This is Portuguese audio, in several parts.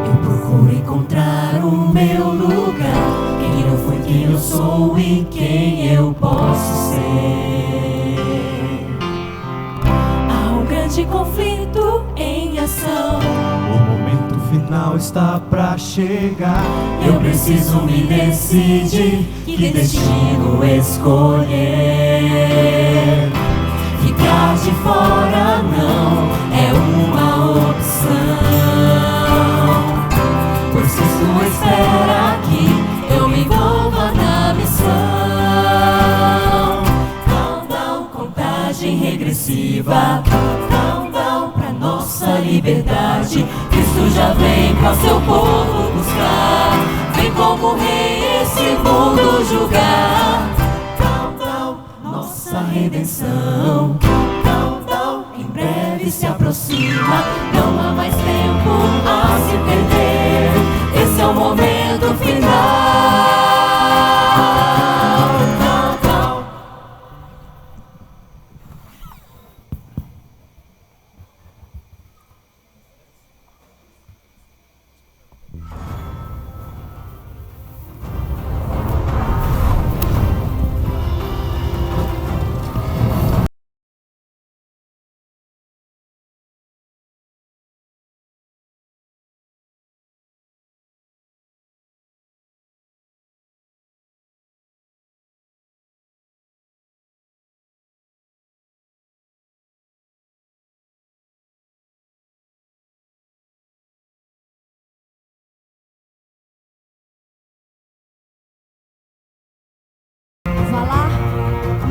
Eu procuro encontrar o meu lugar. Quem eu fui, quem eu sou e quem eu posso ser. Há um grande conflito em ação. O momento final está pra chegar. Eu preciso me decidir. Que destino escolher? Ficar de fora não é uma opção, pois Cristo espera que eu me envolva na missão. Countdown, contagem regressiva. Countdown pra nossa liberdade. Cristo já vem pra seu povo buscar. Vem como rei esse mundo julgar. Countdown, nossa redenção. Countdown, em breve se aproxima. Não há mais tempo a se perder. Esse é o momento final. Countdown.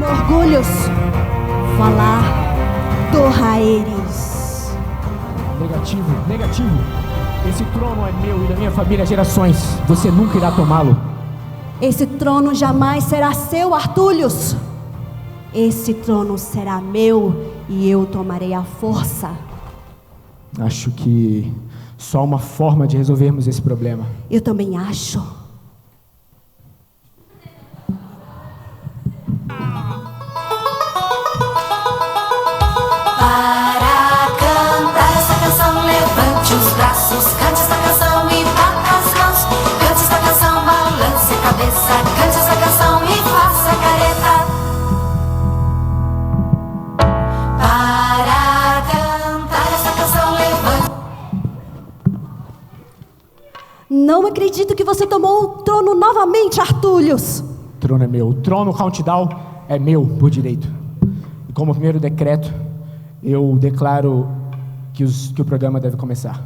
Orgulhos, falar do Raeres. Negativo, negativo. Esse trono é meu e da minha família há gerações. Você nunca irá tomá-lo. Esse trono jamais será seu, Artúlios. Esse trono será meu e eu tomarei a força. Acho que só uma forma de resolvermos esse problema. Eu também acho. Os braços, cante esta canção e bata as mãos. Cante esta canção, balance a cabeça. Cante esta canção e faça careta. Para cantar esta canção, levante. Não acredito que você tomou o trono novamente, Artúlios. O trono é meu. O trono Countdown é meu por direito. E como primeiro decreto, eu declaro que o programa deve começar.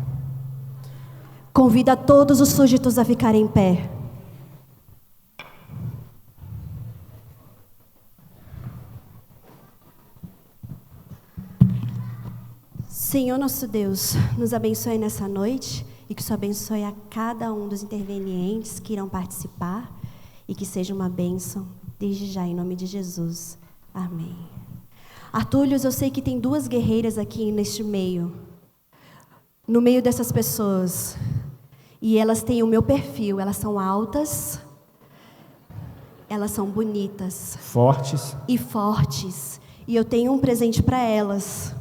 Convida todos os súditos a ficarem em pé. Senhor nosso Deus, nos abençoe nessa noite e que o Senhor abençoe a cada um dos intervenientes que irão participar e que seja uma bênção desde já, em nome de Jesus. Amém. Artúlios, eu sei que tem duas guerreiras aqui neste meio, no meio dessas pessoas, e elas têm o meu perfil. Elas são altas, elas são bonitas, Fortes. e fortes, e eu tenho um presente para elas,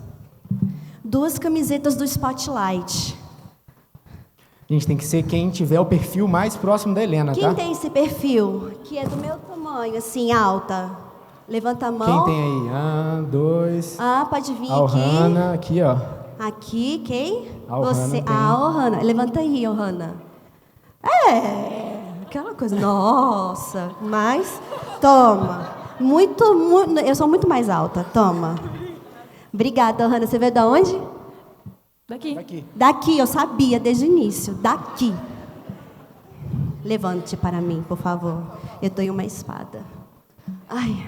2 camisetas do Spotlight. Gente, tem que ser quem tiver o perfil mais próximo da Helena, Quem tá? tem esse perfil, que é do meu tamanho, assim, alta? Levanta a mão. Quem tem aí? 2. Pode vir A aqui. Ohana, aqui, ó. Aqui, quem? A Ohana Você. tem. Ohana. Levanta aí, Ohana. Aquela coisa. Nossa, mas toma. Muito, eu sou muito mais alta. Toma. Obrigada, Ohana. Você veio de onde? Daqui. Daqui, eu sabia desde o início. Daqui. Levante para mim, por favor. Eu tenho uma espada. Ai.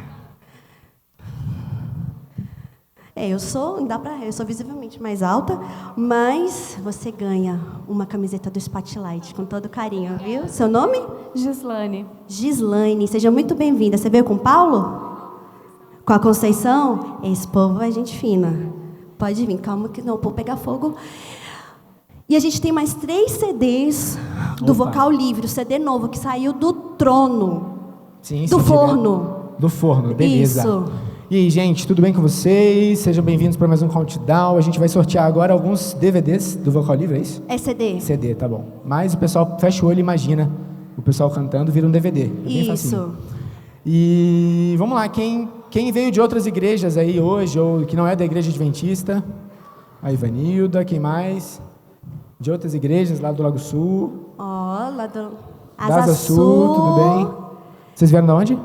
Eu sou visivelmente mais alta, mas você ganha uma camiseta do Spotlight, com todo carinho, viu? Seu nome? Gislane. Gislaine, seja muito bem-vinda. Você veio com o Paulo? Com a Conceição? Esse povo é gente fina. Pode vir, calma que não vou pegar fogo. E a gente tem mais 3 CDs do Vocal Livre, o CD novo que saiu do trono. Sim, do sim, forno. Do forno, beleza. Isso. E aí, gente, tudo bem com vocês? Sejam bem-vindos para mais um Countdown. A gente vai sortear agora alguns DVDs do Vocal Livre, é isso? É CD. CD, tá bom. Mas o pessoal fecha o olho e imagina o pessoal cantando, vira um DVD. É bem Isso. facinho. E vamos lá, quem veio de outras igrejas aí hoje, ou que não é da igreja adventista? A Ivanilda, quem mais? De outras igrejas, lá do Lago Sul. Ó, lá do Da Asa Sul, tudo bem? Vocês vieram de onde?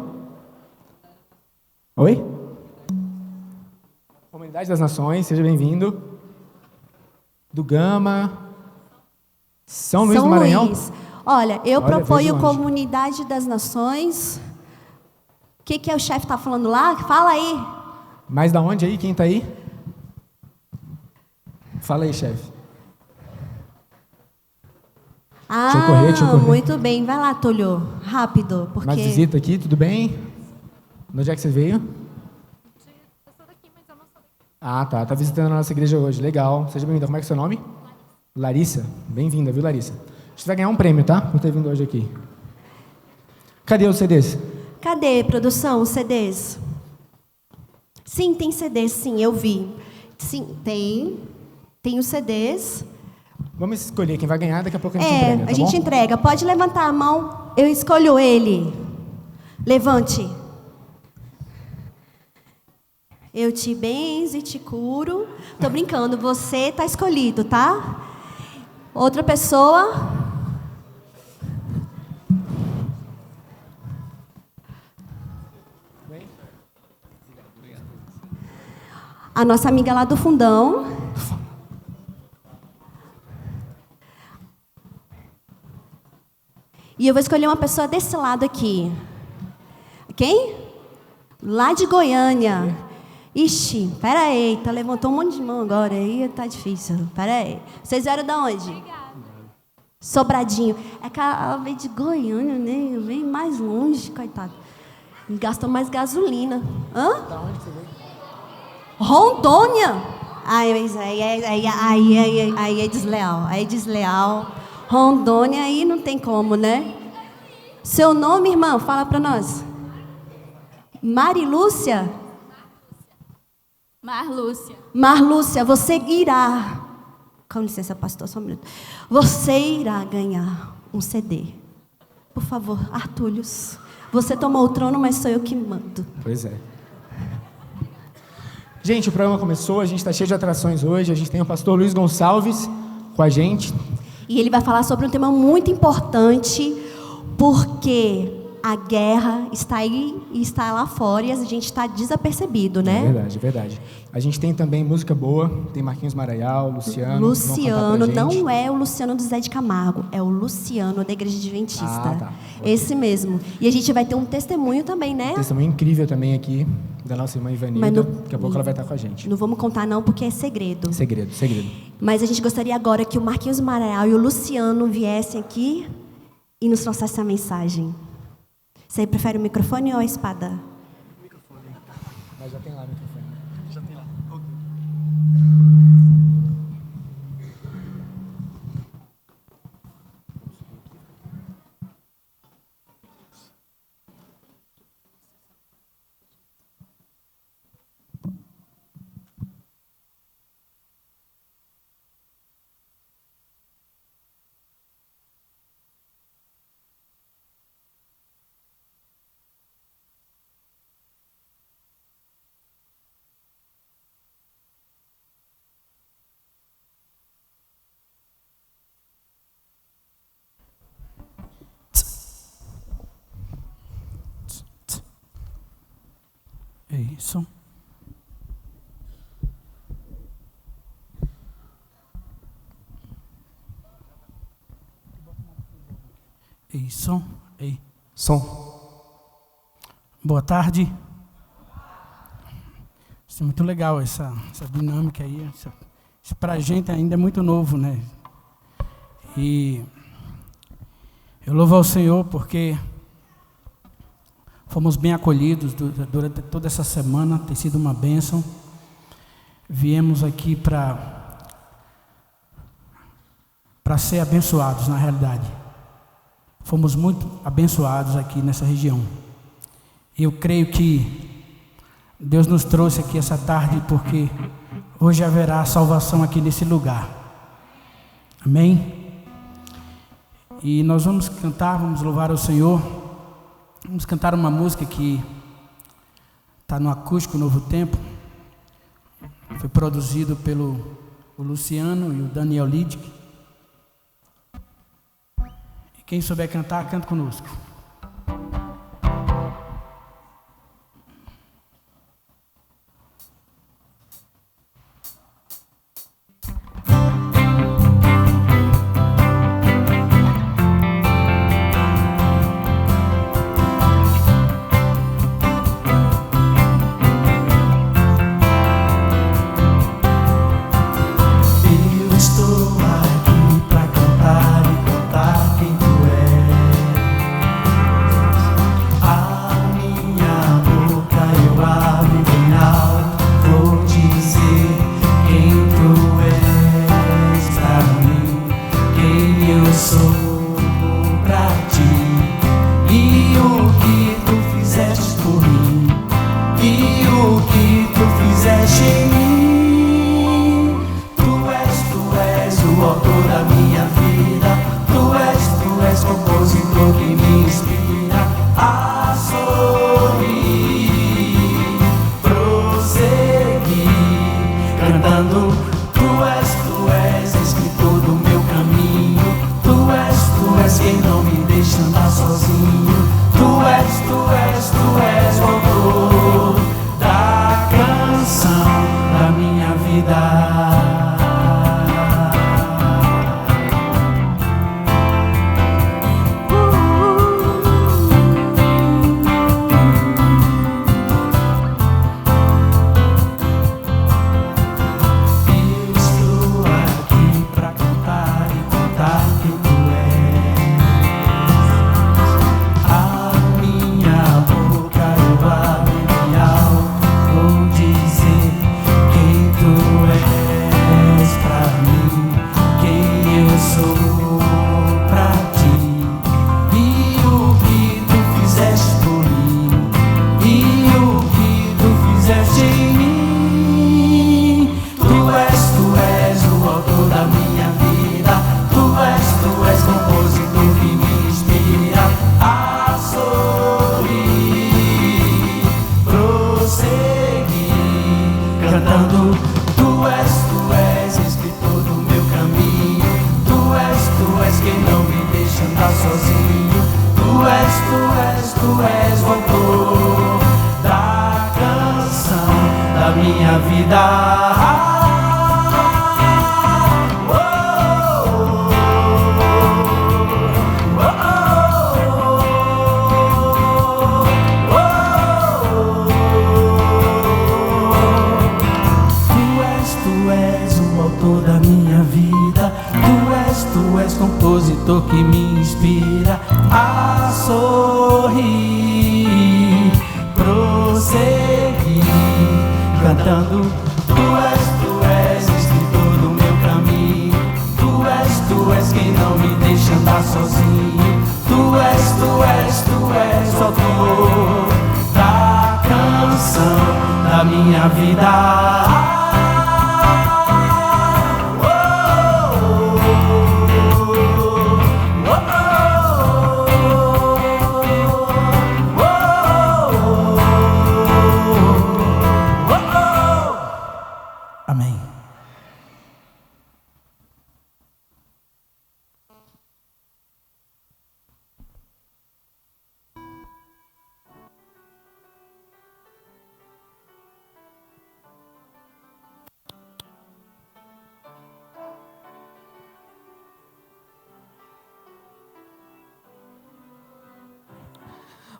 Oi? Comunidade das Nações, seja bem-vindo. Do Gama. São Luís do Maranhão? Luís. Olha, eu Olha, proponho veio de longe. Comunidade das Nações. O que é o chefe tá falando lá? Fala aí. Mas da onde aí? Quem tá aí? Fala aí, chefe. Ah, Deixa eu correr. muito bem. Vai lá, Tolho. Rápido, porque... Mais visita aqui, tudo bem? De onde é que você veio? Eu sou daqui, mas eu não sou daqui. Ah, tá. Tá visitando a nossa igreja hoje. Legal. Seja bem-vinda. Como é que é o seu nome? Larissa. Bem-vinda, viu, Larissa? Você vai ganhar um prêmio, tá? Por ter vindo hoje aqui. Cadê os CDs? Cadê, produção, os CDs? Sim, tem CDs, sim, eu vi. Sim, tem. Tem os CDs. Vamos escolher quem vai ganhar, daqui a pouco a gente entrega, tá A gente bom? entrega. Pode levantar a mão. Eu escolho ele. Levante. Eu te benzo e te curo. Tô brincando, você tá escolhido, tá? Outra pessoa. A nossa amiga lá do fundão. E eu vou escolher uma pessoa desse lado aqui. Quem? Lá de Goiânia. Ixi, peraí, levantou um monte de mão agora, aí tá difícil. Peraí. Vocês vieram de onde? Obrigada. Sobradinho. É que ela veio de Goiânia, né? Vem mais longe, coitado. Gastou mais gasolina. Hã? Da onde você veio? Rondônia? Aí é desleal. Aí é desleal. Rondônia aí não tem como, né? Seu nome, irmã, fala pra nós. Marilúcia? Marlúcia. Marlúcia, você irá. Com licença, pastor, só um minuto. Você irá ganhar um CD. Por favor, Artúlios. Você tomou o trono, mas sou eu que mando. Pois é. Gente, o programa começou, a gente está cheio de atrações hoje. A gente tem o pastor Luiz Gonçalves com a gente. E ele vai falar sobre um tema muito importante, porque a guerra está aí e está lá fora e a gente está desapercebido, né? É verdade. A gente tem também música boa, tem Marquinhos Maraial, Luciano. Luciano, que vão cantar pra gente. não é o Luciano do Zé de Camargo, é o Luciano da Igreja Adventista. Ah, tá. Esse mesmo. E a gente vai ter um testemunho também, né? Testemunho incrível também aqui, da nossa irmã Ivanilda. Mas Daqui a pouco ela vai estar com a gente. Não vamos contar não, porque é segredo. Segredo. Mas a gente gostaria agora que o Marquinhos Maraial e o Luciano viessem aqui e nos trouxessem a mensagem. Você prefere o microfone ou a espada? Mas já tem lá o microfone. Já tem lá. É isso. É isso. Ei. Som. Boa tarde. Isso é muito legal, essa dinâmica aí. Isso pra gente ainda é muito novo, né? E eu louvo ao Senhor porque fomos bem acolhidos durante toda essa semana, tem sido uma bênção. Viemos aqui para ser abençoados, na realidade. Fomos muito abençoados aqui nessa região. Eu creio que Deus nos trouxe aqui essa tarde porque hoje haverá salvação aqui nesse lugar. Amém? E nós vamos cantar, vamos louvar ao Senhor. Vamos cantar uma música que está no acústico Novo Tempo. Foi produzido pelo Luciano e o Daniel Lidic. E quem souber cantar, canta conosco. Que me inspira a sorrir, prosseguir, cantando. Tu és escritor do meu caminho. Tu és quem não me deixa andar sozinho. Tu és autor da canção da minha vida.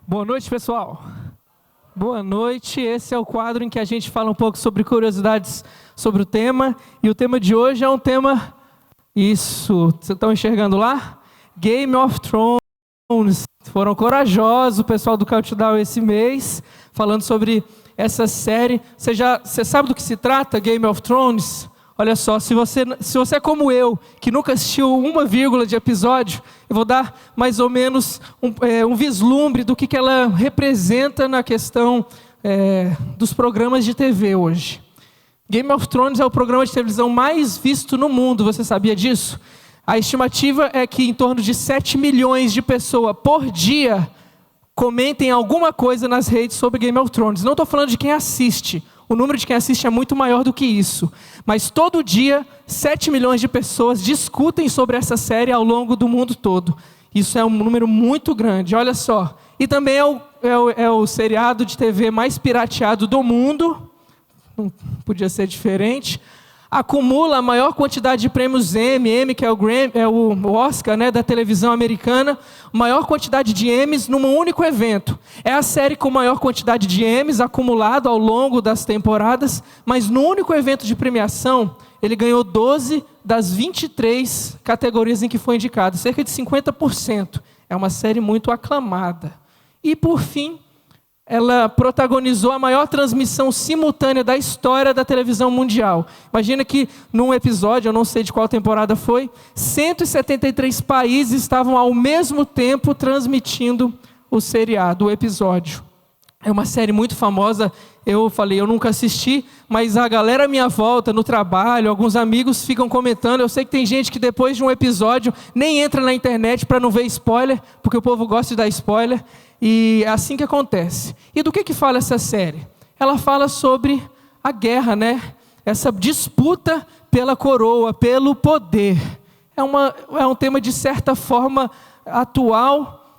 Boa noite, pessoal. Boa noite. Esse é o quadro em que a gente fala um pouco sobre curiosidades sobre o tema. E o tema de hoje é um tema... Isso, vocês estão enxergando lá? Game of Thrones. Foram corajosos o pessoal do Countdown esse mês, falando sobre essa série. Você sabe do que se trata, Game of Thrones? Olha só, se você é como eu, que nunca assistiu 1 de episódio, eu vou dar mais ou menos um vislumbre do que ela representa na questão dos programas de TV hoje. Game of Thrones é o programa de televisão mais visto no mundo, você sabia disso? A estimativa é que em torno de 7 milhões de pessoas por dia comentem alguma coisa nas redes sobre Game of Thrones. Não estou falando de quem assiste. O número de quem assiste é muito maior do que isso. Mas todo dia, 7 milhões de pessoas discutem sobre essa série ao longo do mundo todo. Isso é um número muito grande, olha só. E também é o seriado de TV mais pirateado do mundo. Não podia ser diferente. Acumula a maior quantidade de prêmios Emmy, que é o Oscar, né, da televisão americana, maior quantidade de Emmys num único evento. É a série com maior quantidade de Emmys acumulado ao longo das temporadas, mas no único evento de premiação, ele ganhou 12 das 23 categorias em que foi indicado, cerca de 50%. É uma série muito aclamada. E, por fim, ela protagonizou a maior transmissão simultânea da história da televisão mundial. Imagina que num episódio, eu não sei de qual temporada foi, 173 países estavam ao mesmo tempo transmitindo o seriado, o episódio. É uma série muito famosa. Eu falei, eu nunca assisti, mas a galera à minha volta, no trabalho, alguns amigos ficam comentando. Eu sei que tem gente que depois de um episódio nem entra na internet para não ver spoiler, porque o povo gosta de dar spoiler. E é assim que acontece. E do que fala essa série? Ela fala sobre a guerra, né? Essa disputa pela coroa, pelo poder. É um tema de certa forma atual,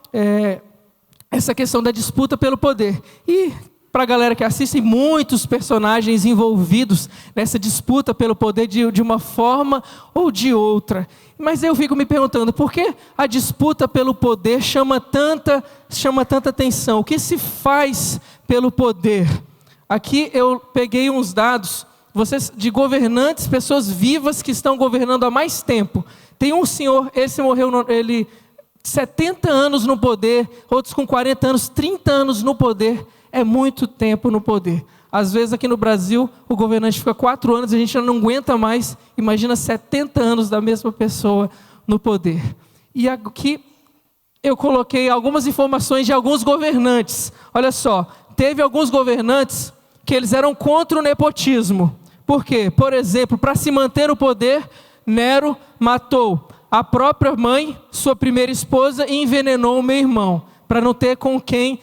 essa questão da disputa pelo poder. E para a galera que assiste, muitos personagens envolvidos nessa disputa pelo poder de uma forma ou de outra. Mas eu fico me perguntando, por que a disputa pelo poder chama tanta atenção? O que se faz pelo poder? Aqui eu peguei uns dados de governantes, pessoas vivas que estão governando há mais tempo. Tem um senhor, esse morreu, 70 anos no poder, outros com 40 anos, 30 anos no poder. É muito tempo no poder. Às vezes aqui no Brasil, o governante fica 4 anos e a gente já não aguenta mais. Imagina 70 anos da mesma pessoa no poder. E aqui eu coloquei algumas informações de alguns governantes. Olha só, teve alguns governantes que eles eram contra o nepotismo. Por quê? Por exemplo, para se manter no poder, Nero matou a própria mãe, sua primeira esposa, e envenenou o meu irmão, para não ter com quem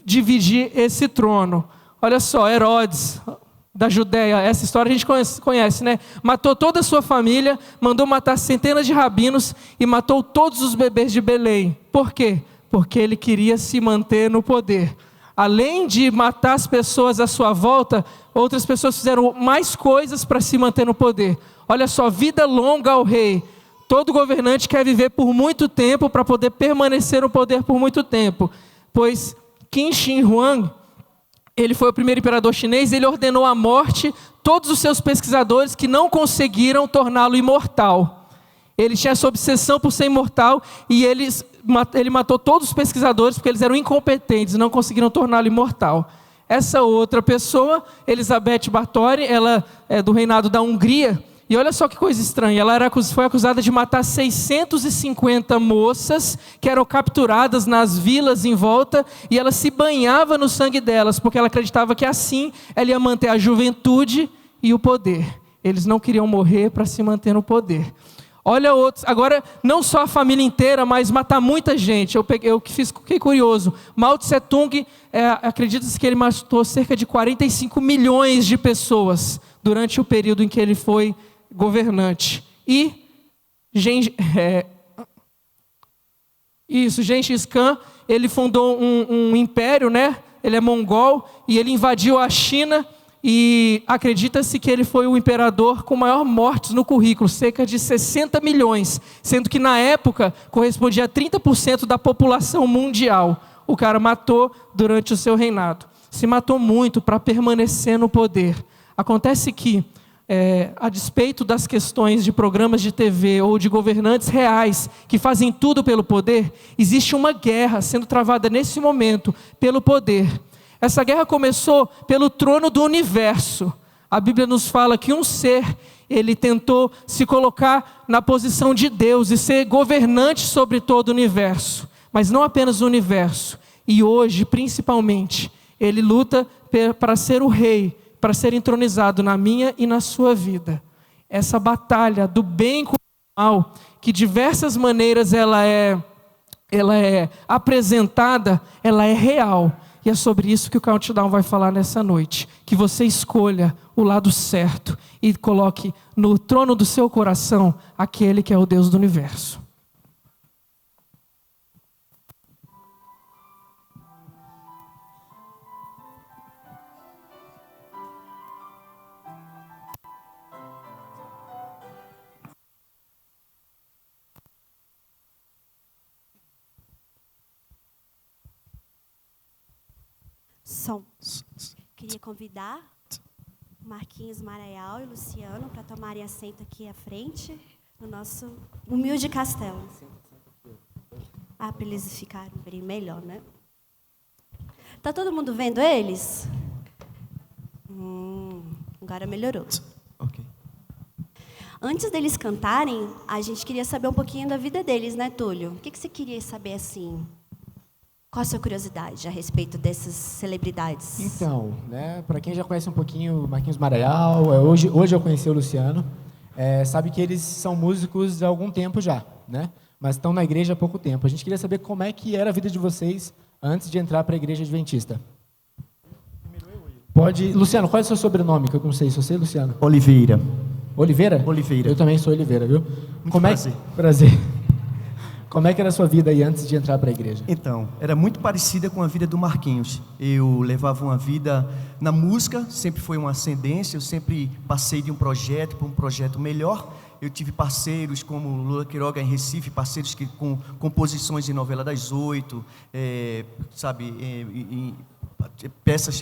dividir esse trono. Olha só, Herodes, da Judéia, essa história a gente conhece, né? Matou toda a sua família, mandou matar centenas de rabinos e matou todos os bebês de Belém. Por quê? Porque ele queria se manter no poder. Além de matar as pessoas à sua volta, outras pessoas fizeram mais coisas para se manter no poder. Olha só, vida longa ao rei. Todo governante quer viver por muito tempo para poder permanecer no poder por muito tempo. Pois Qin Shi Huang, ele foi o primeiro imperador chinês, ele ordenou a morte todos os seus pesquisadores que não conseguiram torná-lo imortal. Ele tinha essa obsessão por ser imortal e ele matou todos os pesquisadores porque eles eram incompetentes e não conseguiram torná-lo imortal. Essa outra pessoa, Elizabeth Báthory, ela é do reinado da Hungria. E olha só que coisa estranha, ela foi acusada de matar 650 moças que eram capturadas nas vilas em volta e ela se banhava no sangue delas, porque ela acreditava que assim ela ia manter a juventude e o poder. Eles não queriam morrer para se manter no poder. Olha outros, agora não só a família inteira, mas matar muita gente. Fiquei curioso. Mao Tse Tung, acredita-se que ele matou cerca de 45 milhões de pessoas durante o período em que ele foi governante. E Gengis Khan, ele fundou um império, né? Ele é mongol e ele invadiu a China e acredita-se que ele foi o imperador com maior mortes no currículo, cerca de 60 milhões, sendo que na época correspondia a 30% da população mundial. O cara matou durante o seu reinado. Se matou muito para permanecer no poder. Acontece que a despeito das questões de programas de TV ou de governantes reais que fazem tudo pelo poder, existe uma guerra sendo travada nesse momento pelo poder. Essa guerra começou pelo trono do universo. A Bíblia nos fala que um ser, ele tentou se colocar na posição de Deus e ser governante sobre todo o universo. Mas não apenas o universo. E hoje, principalmente, Ele luta para ser o rei, para ser entronizado na minha e na sua vida. Essa batalha do bem com o mal, que de diversas maneiras ela é apresentada, ela é real. E é sobre isso que o Countdown vai falar nessa noite. Que você escolha o lado certo e coloque no trono do seu coração aquele que é o Deus do universo. Som. Queria convidar Marquinhos Maraial e Luciano para tomarem assento aqui à frente no nosso humilde castelo. Para eles ficarem melhor, né? Tá todo mundo vendo eles? Agora melhorou. Ok. Antes deles cantarem, a gente queria saber um pouquinho da vida deles, né, Túlio? O que você queria saber assim? Qual a sua curiosidade a respeito dessas celebridades? Então, né, para quem já conhece um pouquinho o Marquinhos Maraial, hoje eu conheci o Luciano, sabe que eles são músicos há algum tempo já, né? Mas estão na igreja há pouco tempo. A gente queria saber como é que era a vida de vocês antes de entrar para a igreja adventista. Pode, Luciano, qual é o seu sobrenome? Que eu não sei, se você, Luciano? Oliveira. Oliveira? Oliveira. Eu também sou Oliveira, viu? Muito prazer. Prazer. Como é que era a sua vida aí antes de entrar para a igreja? Então, era muito parecida com a vida do Marquinhos. Eu levava uma vida na música, sempre foi uma ascendência, eu sempre passei de um projeto para um projeto melhor. Eu tive parceiros como Lula Quiroga em Recife, parceiros que com composições de novela das 8, peças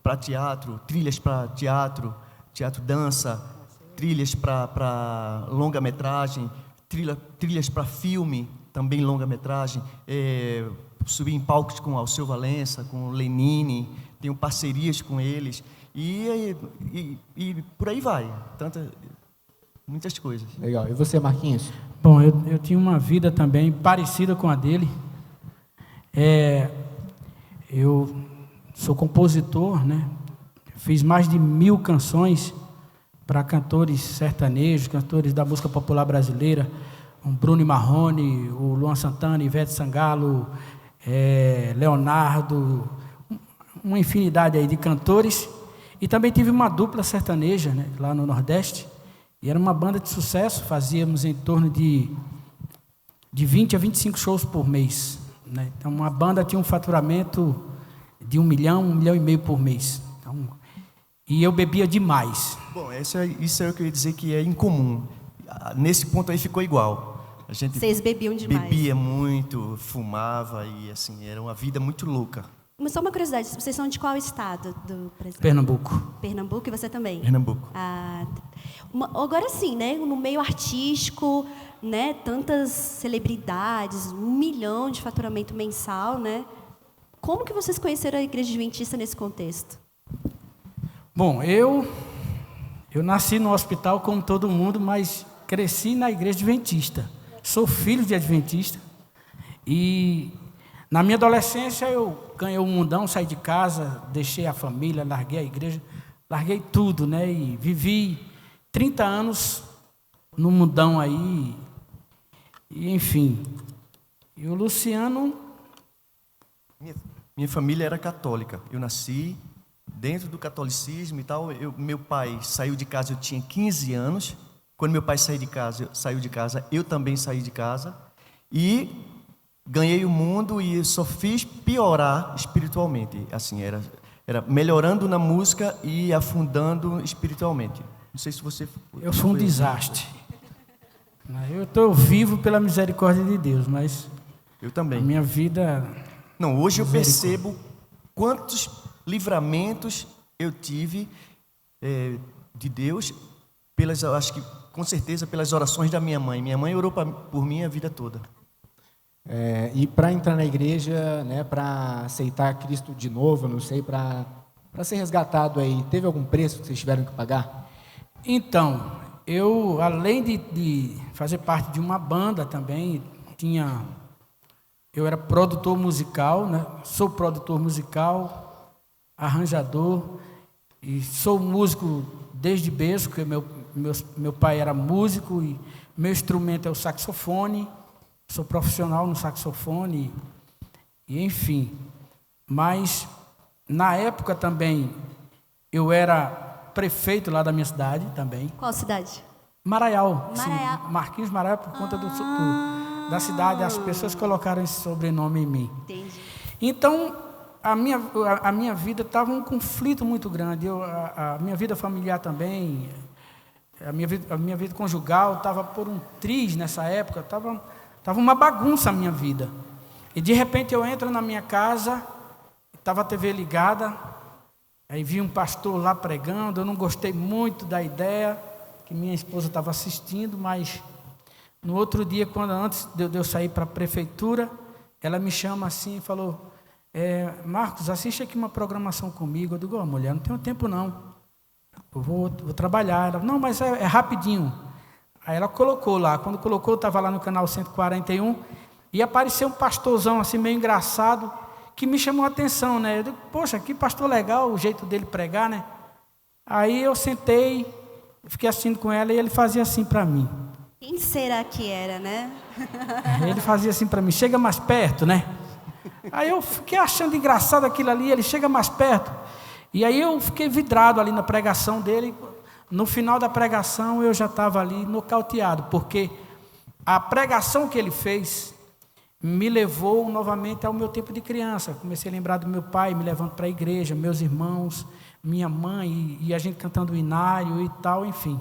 para teatro, trilhas para teatro, teatro-dança, trilhas para longa-metragem, trilhas para filme, também longa-metragem, subi em palcos com Alceu Valença, com Lenine, tenho parcerias com eles, e por aí vai, muitas coisas. Legal. E você, Marquinhos? Bom, eu tinha uma vida também parecida com a dele. Eu sou compositor, né? Fiz mais de 1000 canções para cantores sertanejos, cantores da música popular brasileira, o Bruno Marrone, o Luan Santana, Ivete Sangalo, Leonardo, uma infinidade aí de cantores. E também tive uma dupla sertaneja, né, lá no Nordeste, e era uma banda de sucesso, fazíamos em torno de 20 a 25 shows por mês, né? Então, uma banda tinha um faturamento de 1 milhão, 1,5 milhão por mês. Então, e eu bebia demais. Bom, isso é o que eu ia dizer que é incomum. Nesse ponto aí ficou igual. A gente Vocês bebiam demais. Bebia muito, fumava e assim, era uma vida muito louca. Mas só uma curiosidade, vocês são de qual estado do Brasil? Pernambuco. Pernambuco, e você também? Pernambuco. Agora sim, né? No meio artístico, né? Tantas celebridades, 1 milhão de faturamento mensal, né? Como que vocês conheceram a Igreja Adventista nesse contexto? Bom, eu nasci no hospital como todo mundo, mas cresci na Igreja Adventista. Sou filho de Adventista. E na minha adolescência eu ganhei o mundão, saí de casa, deixei a família, larguei a igreja, larguei tudo, né? E vivi 30 anos no mundão aí. E enfim. E o Luciano... Minha família era católica. Eu nasci dentro do catolicismo e tal. Meu pai saiu de casa, eu tinha 15 anos. Quando meu pai saiu de casa, eu também saí de casa. E ganhei o mundo e só fiz piorar espiritualmente. Assim, era melhorando na música e afundando espiritualmente. Não sei se você... Eu sou um desastre. Eu estou vivo pela misericórdia de Deus, mas... Eu também. A minha vida... Não, hoje eu percebo quantos livramentos eu tive de Deus, acho que com certeza pelas orações da minha mãe. Minha mãe orou por mim a vida toda. E para entrar na igreja, né, para aceitar Cristo de novo, não sei, para ser resgatado aí, teve algum preço que vocês tiveram que pagar? Então, eu, além de fazer parte de uma banda também, tinha Eu era produtor musical, né? Sou produtor musical, arranjador, e sou músico desde berço, porque meu pai era músico, e meu instrumento é o saxofone, sou profissional no saxofone, e enfim. Mas, na época também, eu era prefeito lá da minha cidade também. Qual cidade? Maraial. Maraial. Sim, Marquinhos Maraial, por conta da cidade, as pessoas colocaram esse sobrenome em mim. Entendi. Então, a minha vida estava um conflito muito grande. A minha vida familiar também, a minha vida conjugal estava por um triz nessa época, estava uma bagunça a minha vida. E de repente eu entro na minha casa, estava a TV ligada, aí vi um pastor lá pregando, eu não gostei muito da ideia que minha esposa estava assistindo, mas no outro dia, antes de eu sair para a prefeitura, ela me chama assim e falou: Marcos, assiste aqui uma programação comigo. Eu digo: mulher, não tenho tempo não, eu vou trabalhar. Ela: não, mas é rapidinho. Aí ela colocou lá, quando colocou, eu estava lá no canal 141, e apareceu um pastorzão assim, meio engraçado, que me chamou a atenção, né? Eu digo: poxa, que pastor legal, o jeito dele pregar, né? Aí eu sentei, fiquei assistindo com ela, e ele fazia assim para mim. Quem será que era, né? Ele fazia assim para mim: chega mais perto, né? Aí eu fiquei achando engraçado aquilo ali, ele chega mais perto. E aí eu fiquei vidrado ali na pregação dele. No final da pregação eu já estava ali nocauteado, porque a pregação que ele fez me levou novamente ao meu tempo de criança. Comecei a lembrar do meu pai me levando para a igreja, meus irmãos, minha mãe, e a gente cantando o inário e tal, enfim.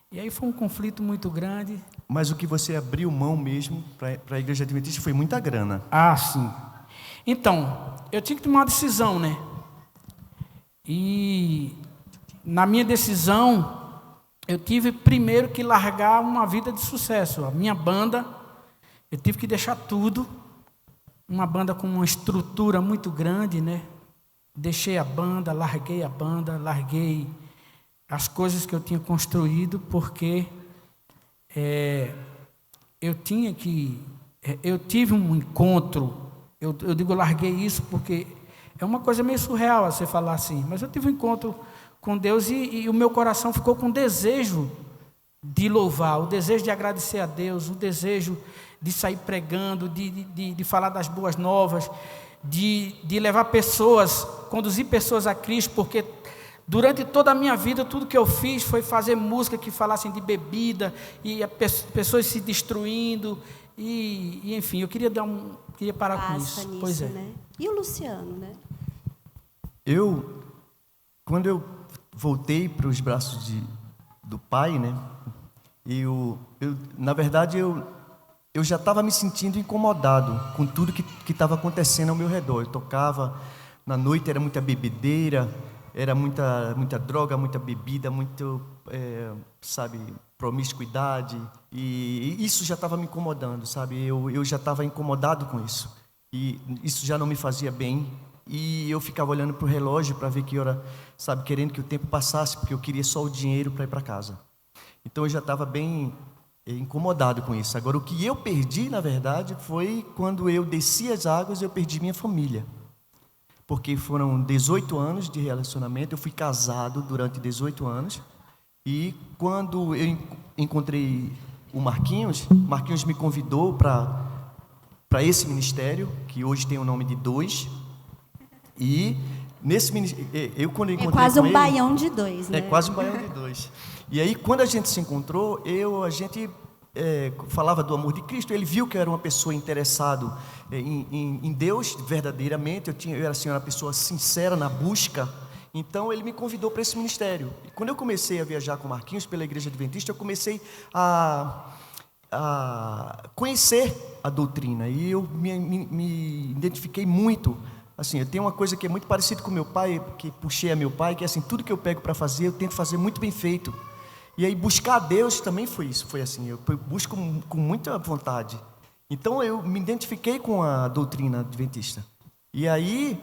E aí foi um conflito muito grande. Mas o que você abriu mão mesmo para a Igreja Adventista foi muita grana. Ah, sim. Então, eu tinha que tomar uma decisão, né? E na minha decisão, eu tive primeiro que largar uma vida de sucesso. A minha banda, eu tive que deixar tudo. Uma banda com uma estrutura muito grande, né? Deixei a banda, larguei as coisas que eu tinha construído, porque eu tive um encontro. Eu digo, eu larguei isso porque é uma coisa meio surreal você falar assim, mas eu tive um encontro com Deus e o meu coração ficou com o desejo de louvar, o desejo de agradecer a Deus, o desejo de sair pregando, de falar das boas novas, de levar pessoas, conduzir pessoas a Cristo, porque durante toda a minha vida, tudo que eu fiz foi fazer música que falassem de bebida, e pessoas se destruindo, e enfim, eu queria parar com isso. Nisso, pois é. Né? E o Luciano, né? Quando eu voltei para os braços do pai, né? Na verdade, eu já estava me sentindo incomodado com tudo que estava acontecendo ao meu redor. Eu tocava, na noite era muita bebedeira, era muita droga, muita bebida, promiscuidade, e isso já estava me incomodando, sabe? Eu já estava incomodado com isso, e isso já não me fazia bem, e eu ficava olhando para o relógio para ver que hora, sabe, querendo que o tempo passasse, porque eu queria só o dinheiro para ir para casa. Então eu já estava bem incomodado com isso. Agora, o que eu perdi, na verdade, foi quando eu desci as águas, eu perdi minha família. Porque foram 18 anos de relacionamento, eu fui casado durante 18 anos, e quando eu encontrei o Marquinhos me convidou para esse ministério, que hoje tem o nome de 2, e nesse ministério, quando eu encontrei quase um ele, baião de 2, né? É quase um baião de 2. E aí, quando a gente se encontrou, a gente falava do amor de Cristo. Ele viu que eu era uma pessoa interessada em Deus verdadeiramente. Eu era assim, uma pessoa sincera na busca. Então ele me convidou para esse ministério. E quando eu comecei a viajar com o Marquinhos pela Igreja Adventista, eu comecei a conhecer a doutrina. E eu me identifiquei muito. Assim, eu tenho uma coisa que é muito parecida com meu pai, que puxei a meu pai, que é assim, tudo que eu pego para fazer, eu tento fazer muito bem feito. E aí buscar a Deus também foi isso, foi assim, eu busco com muita vontade. Então eu me identifiquei com a doutrina adventista. E aí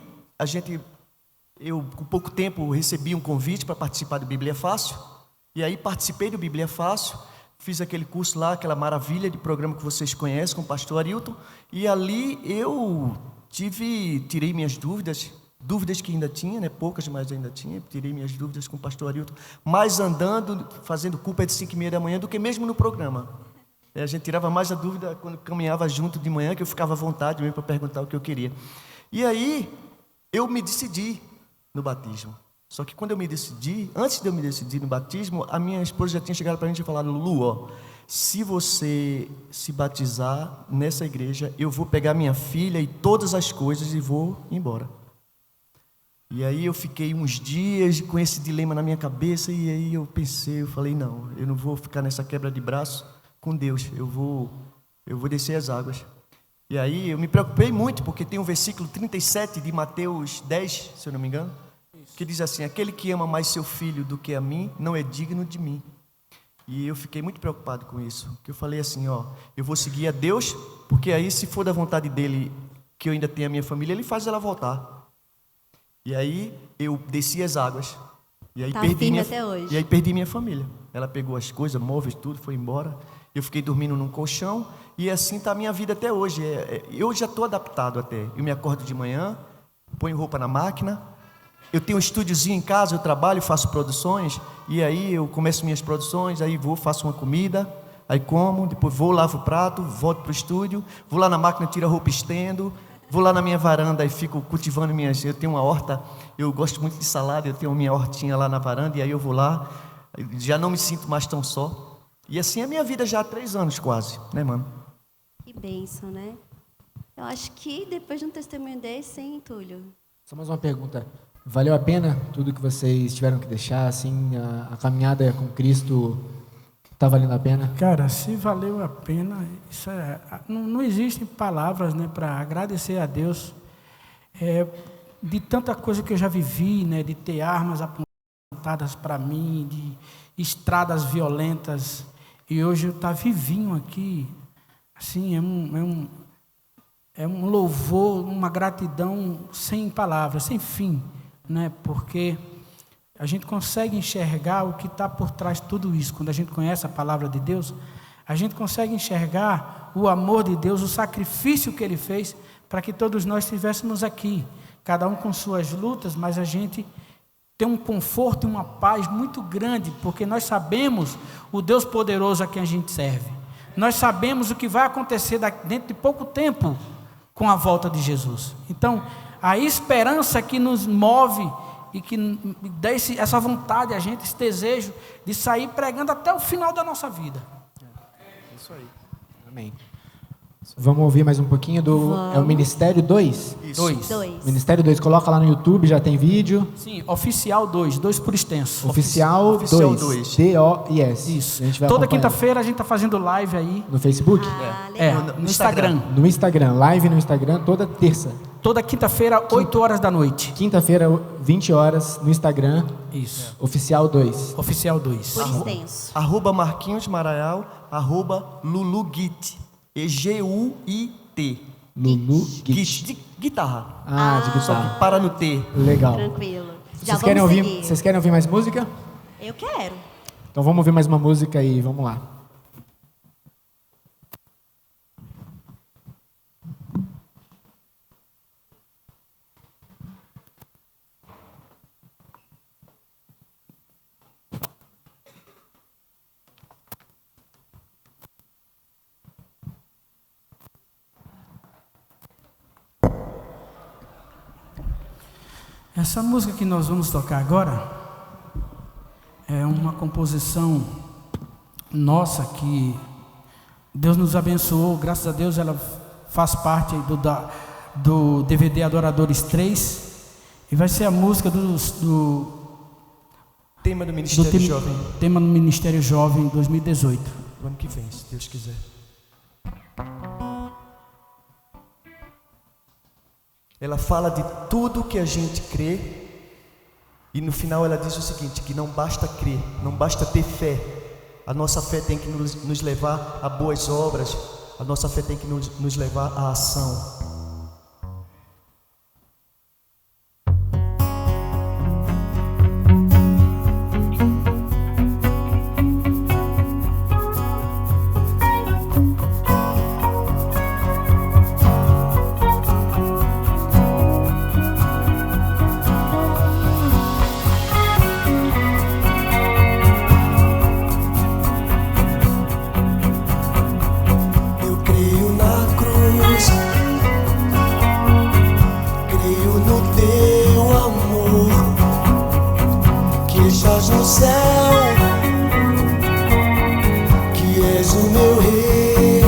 eu com pouco tempo recebi um convite para participar do Bíblia Fácil. E aí participei do Bíblia Fácil. fiz aquele curso lá, aquela maravilha de programa que vocês conhecem, com o pastor Arilton, e ali eu tirei minhas dúvidas que ainda tinha, né? Poucas, mas ainda tinha, tirei minhas dúvidas com o pastor Arilton, mais andando, fazendo culpa de 5h30 da manhã do que mesmo no programa. A gente tirava mais a dúvida quando caminhava junto de manhã, que eu ficava à vontade mesmo para perguntar o que eu queria. E aí, eu me decidi no batismo. Só que quando eu me decidi, antes de eu me decidir no batismo, a minha esposa já tinha chegado para a gente e falado: Lulu, ó, se você se batizar nessa igreja, eu vou pegar minha filha e todas as coisas e vou embora. E aí eu fiquei uns dias com esse dilema na minha cabeça, e aí eu falei, não, eu não vou ficar nessa quebra de braço com Deus, eu vou descer as águas. E aí eu me preocupei muito, porque tem o versículo 37 de Mateus 10, se eu não me engano, que diz assim: aquele que ama mais seu filho do que a mim, não é digno de mim. E eu fiquei muito preocupado com isso, que eu falei assim, ó, eu vou seguir a Deus, porque aí se for da vontade dele, que eu ainda tenho a minha família, ele faz ela voltar. E aí eu desci as águas, e aí perdi minha família. Ela pegou as coisas, móveis, tudo, foi embora. Eu fiquei dormindo num colchão, e assim está a minha vida até hoje. Eu já estou adaptado até. Eu me acordo de manhã, ponho roupa na máquina, eu tenho um estúdiozinho em casa, eu trabalho, faço produções, e aí eu começo minhas produções, aí vou, faço uma comida, aí como, depois vou, lavo o prato, volto para o estúdio, vou lá na máquina, tiro a roupa, estendo, vou lá na minha varanda e fico cultivando eu tenho uma horta, eu gosto muito de salada, eu tenho a minha hortinha lá na varanda, e aí eu vou lá, já não me sinto mais tão só. E assim é a minha vida já há 3 anos quase, né, mano? Que bênção, né? Eu acho que depois de um testemunho desse, hein, Túlio? Só mais uma pergunta. Valeu a pena tudo que vocês tiveram que deixar, assim, a caminhada com Cristo está valendo a pena? Cara, se valeu a pena, isso não existem palavras, né, para agradecer a Deus, de tanta coisa que eu já vivi, né, de ter armas apontadas para mim, de estradas violentas, e hoje eu estar vivinho aqui, assim, é um louvor, uma gratidão sem palavras, sem fim, né? Porque a gente consegue enxergar o que está por trás de tudo isso. Quando a gente conhece a palavra de Deus, a gente consegue enxergar o amor de Deus, o sacrifício que Ele fez para que todos nós estivéssemos aqui, cada um com suas lutas, mas a gente tem um conforto e uma paz muito grande, porque nós sabemos o Deus poderoso a quem a gente serve. Nós sabemos o que vai acontecer dentro de pouco tempo com a volta de Jesus. Então, a esperança que nos move e que dá essa vontade a gente, esse desejo de sair pregando até o final da nossa vida. Isso aí. Amém. Vamos ouvir mais um pouquinho do... É o Ministério 2? Isso. 2. Ministério 2, coloca lá no YouTube, já tem vídeo. Sim, Oficial 2, 2 por extenso. Oficial 2. D-O-I-S. Isso. A gente vai Toda acompanhar. quinta-feira a gente está fazendo live aí. No Facebook? Legal. No Instagram. No Instagram, live no Instagram, toda terça. Toda quinta-feira, 8 horas da noite. Quinta-feira, 20 horas, no Instagram. Isso. Oficial 2. Oficial 2. Por extenso. @Marquinhos Maraial, @LuluGit. EGUIT. Lulu Git. De guitarra. de Só guitarra. que para no T. Legal. Tranquilo. Já Vocês querem, vamos ouvir, seguir. vocês querem ouvir mais música? Eu quero. Então vamos ouvir mais uma música e vamos lá. Essa música que nós vamos tocar agora é uma composição nossa que Deus nos abençoou. Graças a Deus ela faz parte do DVD Adoradores 3 e vai ser a música do Tema do Ministério Jovem. Tema do Ministério Jovem 2018. Do ano que vem, se Deus quiser. Ela fala de tudo que a gente crê, e no final ela diz o seguinte, que não basta crer, não basta ter fé. A nossa fé tem que nos levar a boas obras, a nossa fé tem que nos levar à ação. do céu, que és o meu Redentor.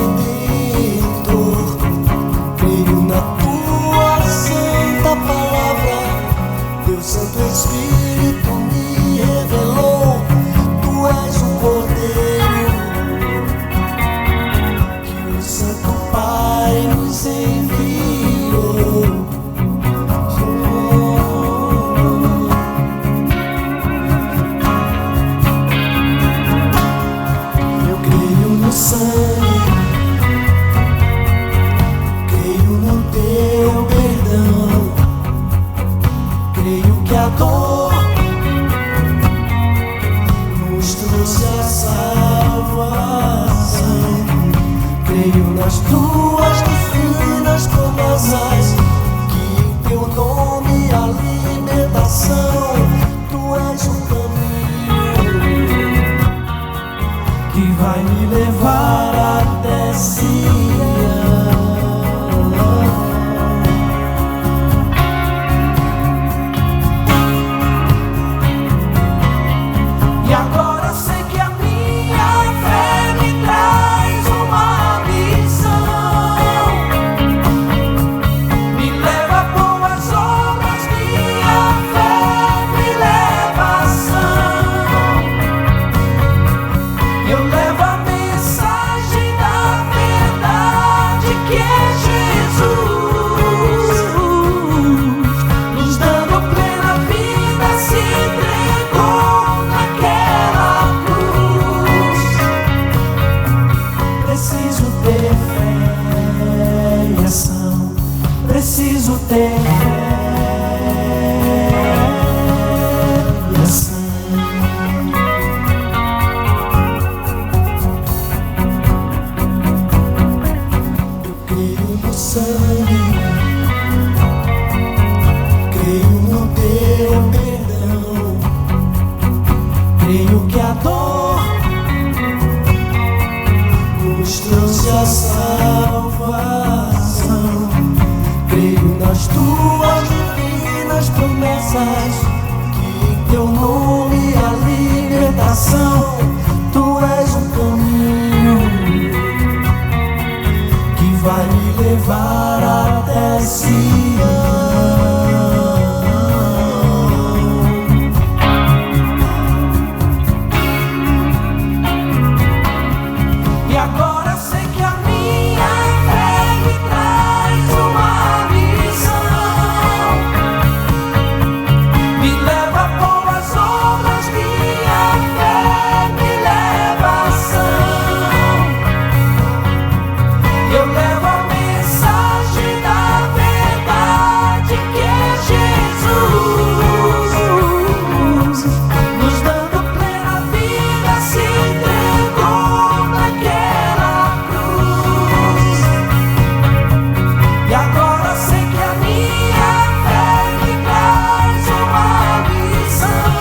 Creio na tua santa palavra, teu Santo Espírito me revelou. Tu és o Cordeiro que o Santo Pai nos enviou. Eu creio no sangue, creio no teu perdão, creio que a dor nos trouxe a salvação. Creio nas tuas divinas promessas, que em teu nome há libertação. Tu és o caminho que vai me levar até Sião. E agora sei que a minha fé me traz uma missão, me leva a boas obras, minha fé me leva a ação. Eu levo a mensagem da verdade que é Jesus, nos dando plena vida, se entregou naquela cruz. Preciso ter fé e ação, preciso ter fé e ação. Eu creio no sangue, creio no teu perdão, creio que a dor nos trouxe a salvação. Creio nas tuas divinas promessas, que em teu nome há libertação. Tu és o caminho que vai me levar até Sião. E agora sei que a minha fé me traz uma missão, me leva a boas obras, minha fé me leva a ação. Eu levo a mensagem da verdade que é Jesus, nos dando plena vida, se entregou naquela cruz. E agora sei que a minha fé me traz uma missão,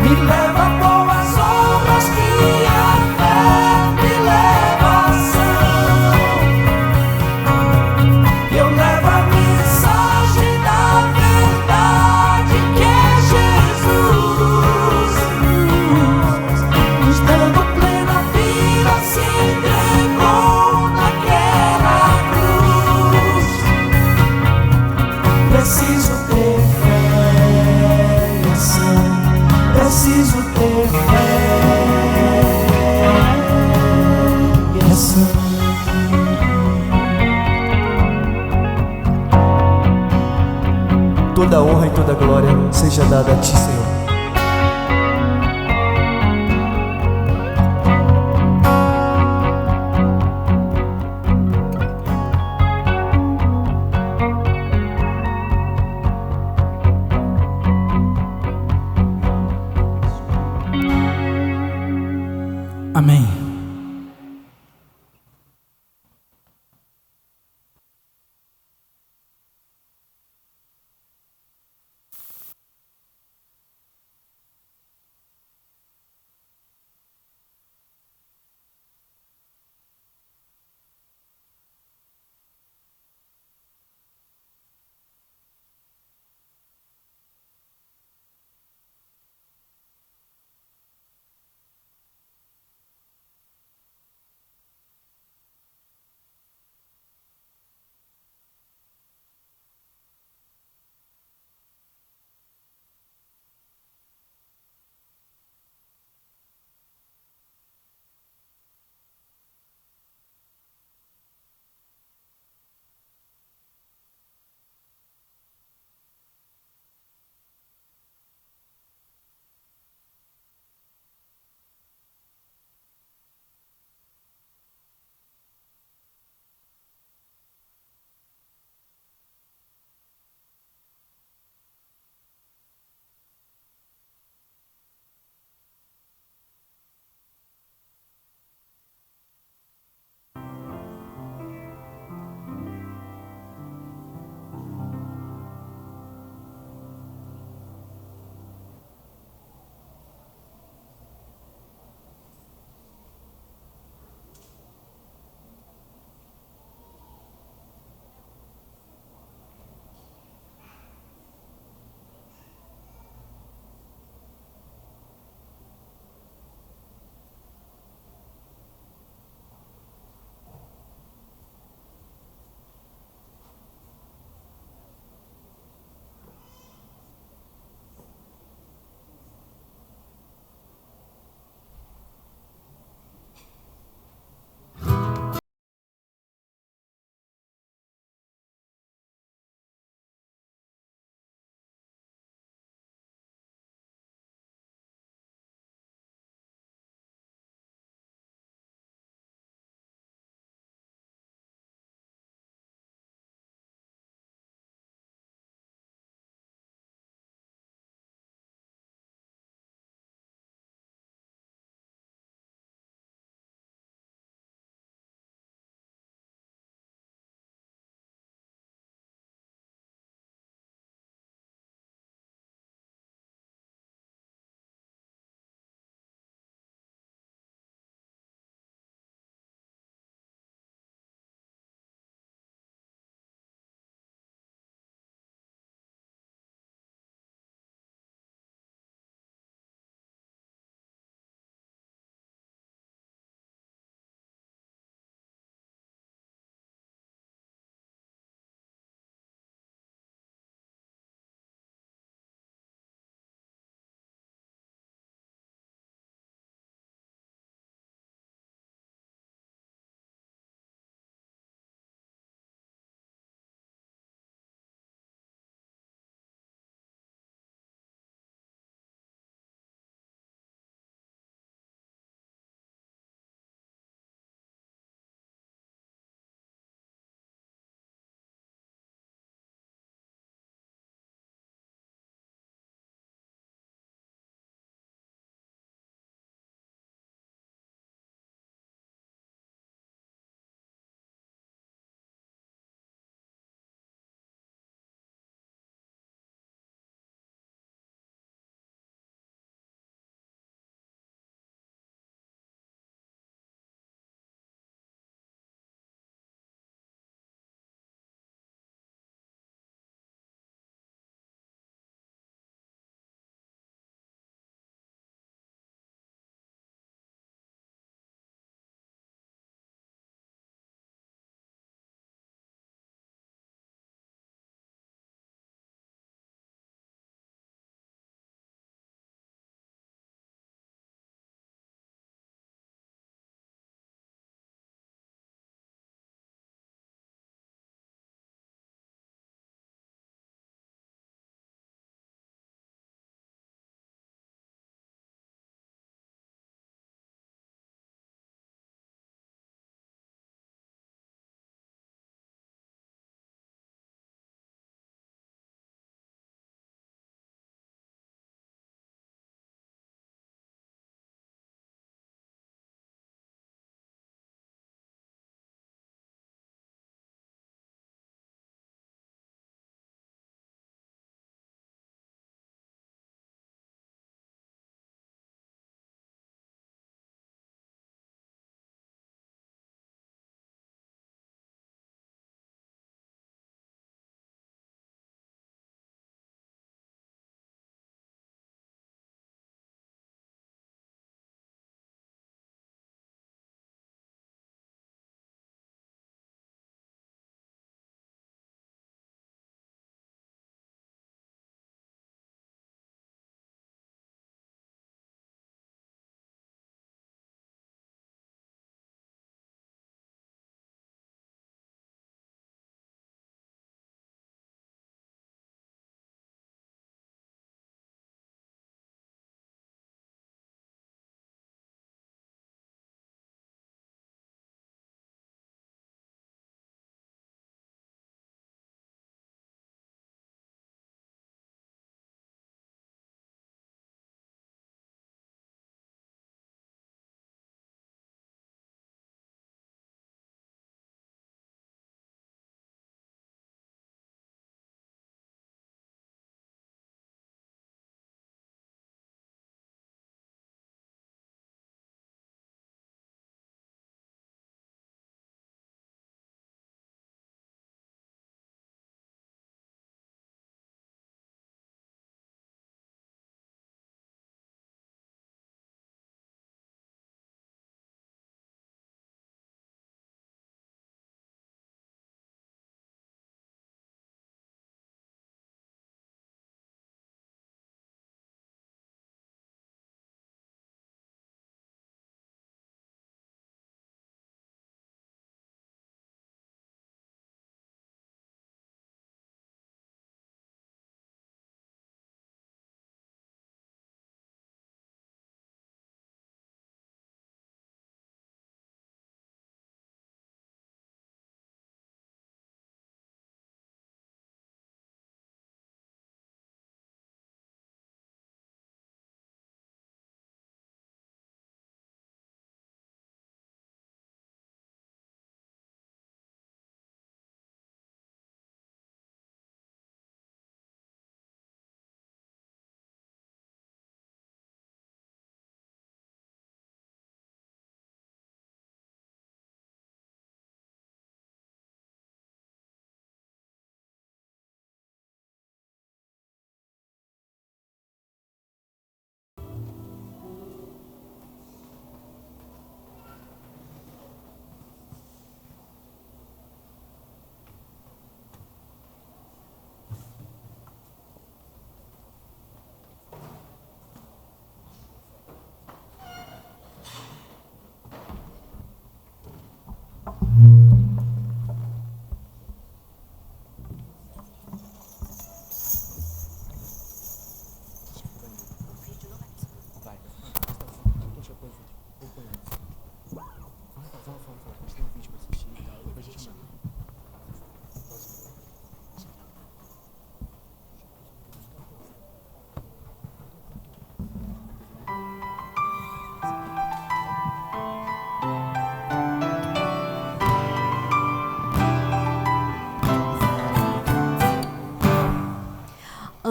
me leva a boas obras, minha fé me leva a ação. Eu levo a mensagem da verdade que é Jesus, nos dando plena vida, se entregou naquela cruz. Preciso ter fé e ação, preciso ter fé e ação. Toda honra e toda glória seja dada a ti, Senhor. Amém.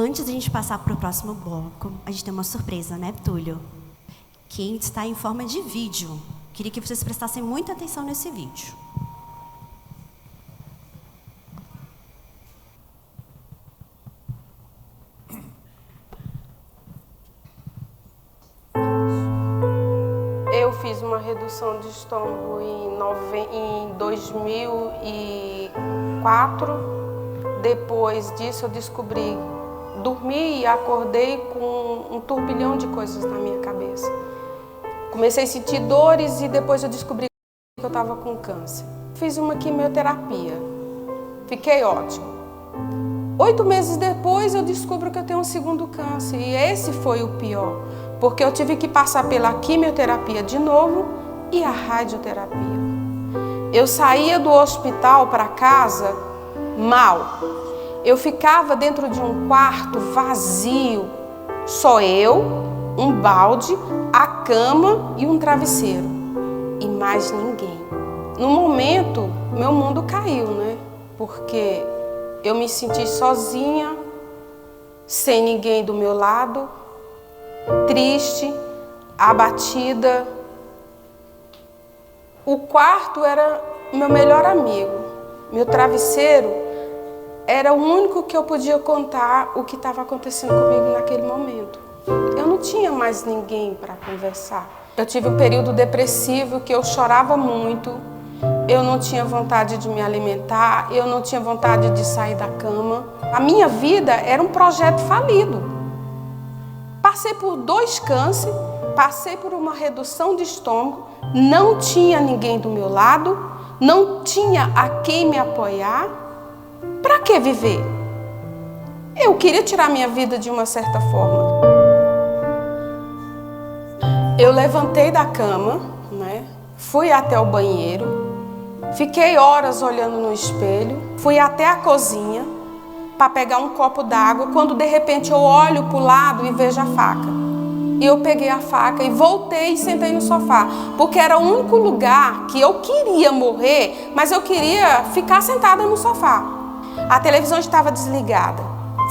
antes de a gente passar para o próximo bloco, a gente tem uma surpresa, né, Túlio? Que está em forma de vídeo. Queria que vocês prestassem muita atenção nesse vídeo. Eu fiz uma redução de estômago em 2004. Depois disso eu descobri, dormi e acordei com um turbilhão de coisas na minha cabeça. Comecei a sentir dores e depois eu descobri que eu estava com câncer. Fiz uma quimioterapia, fiquei ótimo. 8 meses depois eu descubro que eu tenho um segundo câncer e esse foi o pior, porque eu tive que passar pela quimioterapia de novo e a radioterapia. Eu saía do hospital para casa mal. Eu ficava dentro de um quarto vazio, só eu, um balde, a cama e um travesseiro. E mais ninguém. No momento, meu mundo caiu, né? Porque eu me senti sozinha, sem ninguém do meu lado, triste, abatida. O quarto era meu melhor amigo. Meu travesseiro era o único que eu podia contar o que estava acontecendo comigo naquele momento. Eu não tinha mais ninguém para conversar. Eu tive um período depressivo que eu chorava muito. Eu não tinha vontade de me alimentar, eu não tinha vontade de sair da cama. A minha vida era um projeto falido. Passei por 2 cânceres, passei por uma redução de estômago, não tinha ninguém do meu lado, não tinha a quem me apoiar. Para que viver? Eu queria tirar minha vida de uma certa forma. Eu levantei da cama, né? Fui até o banheiro, fiquei horas olhando no espelho, fui até a cozinha para pegar um copo d'água, quando de repente eu olho para o lado e vejo a faca. E eu peguei a faca e voltei e sentei no sofá, porque era o único lugar que eu queria morrer, mas eu queria ficar sentada no sofá. A televisão estava desligada.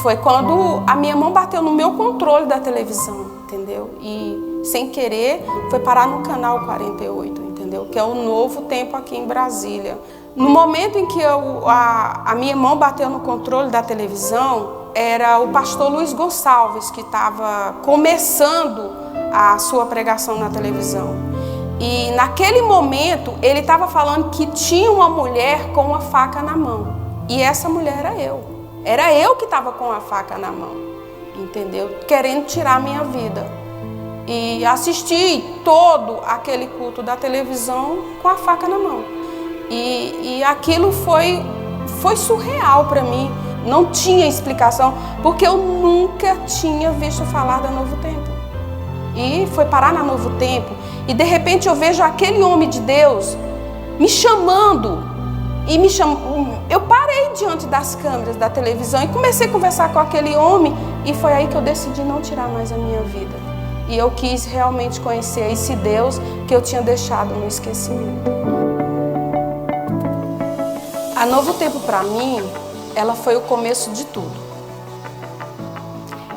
Foi quando a minha mão bateu no meu controle da televisão, entendeu? E sem querer foi parar no canal 48, entendeu? Que é o Novo Tempo aqui em Brasília. No momento em que a minha mão bateu no controle da televisão, era o pastor Luiz Gonçalves que estava começando a sua pregação na televisão. E naquele momento ele estava falando que tinha uma mulher com uma faca na mão. E essa mulher era eu. Era eu que estava com a faca na mão, entendeu? Querendo tirar a minha vida. E assisti todo aquele culto da televisão com a faca na mão. E aquilo foi surreal para mim. Não tinha explicação, porque eu nunca tinha visto falar da Novo Tempo. E foi parar na Novo Tempo, e de repente eu vejo aquele homem de Deus me chamando. Eu parei diante das câmeras da televisão e comecei a conversar com aquele homem, e foi aí que eu decidi não tirar mais a minha vida. E eu quis realmente conhecer esse Deus que eu tinha deixado no esquecimento. A Novo Tempo para mim, ela foi o começo de tudo.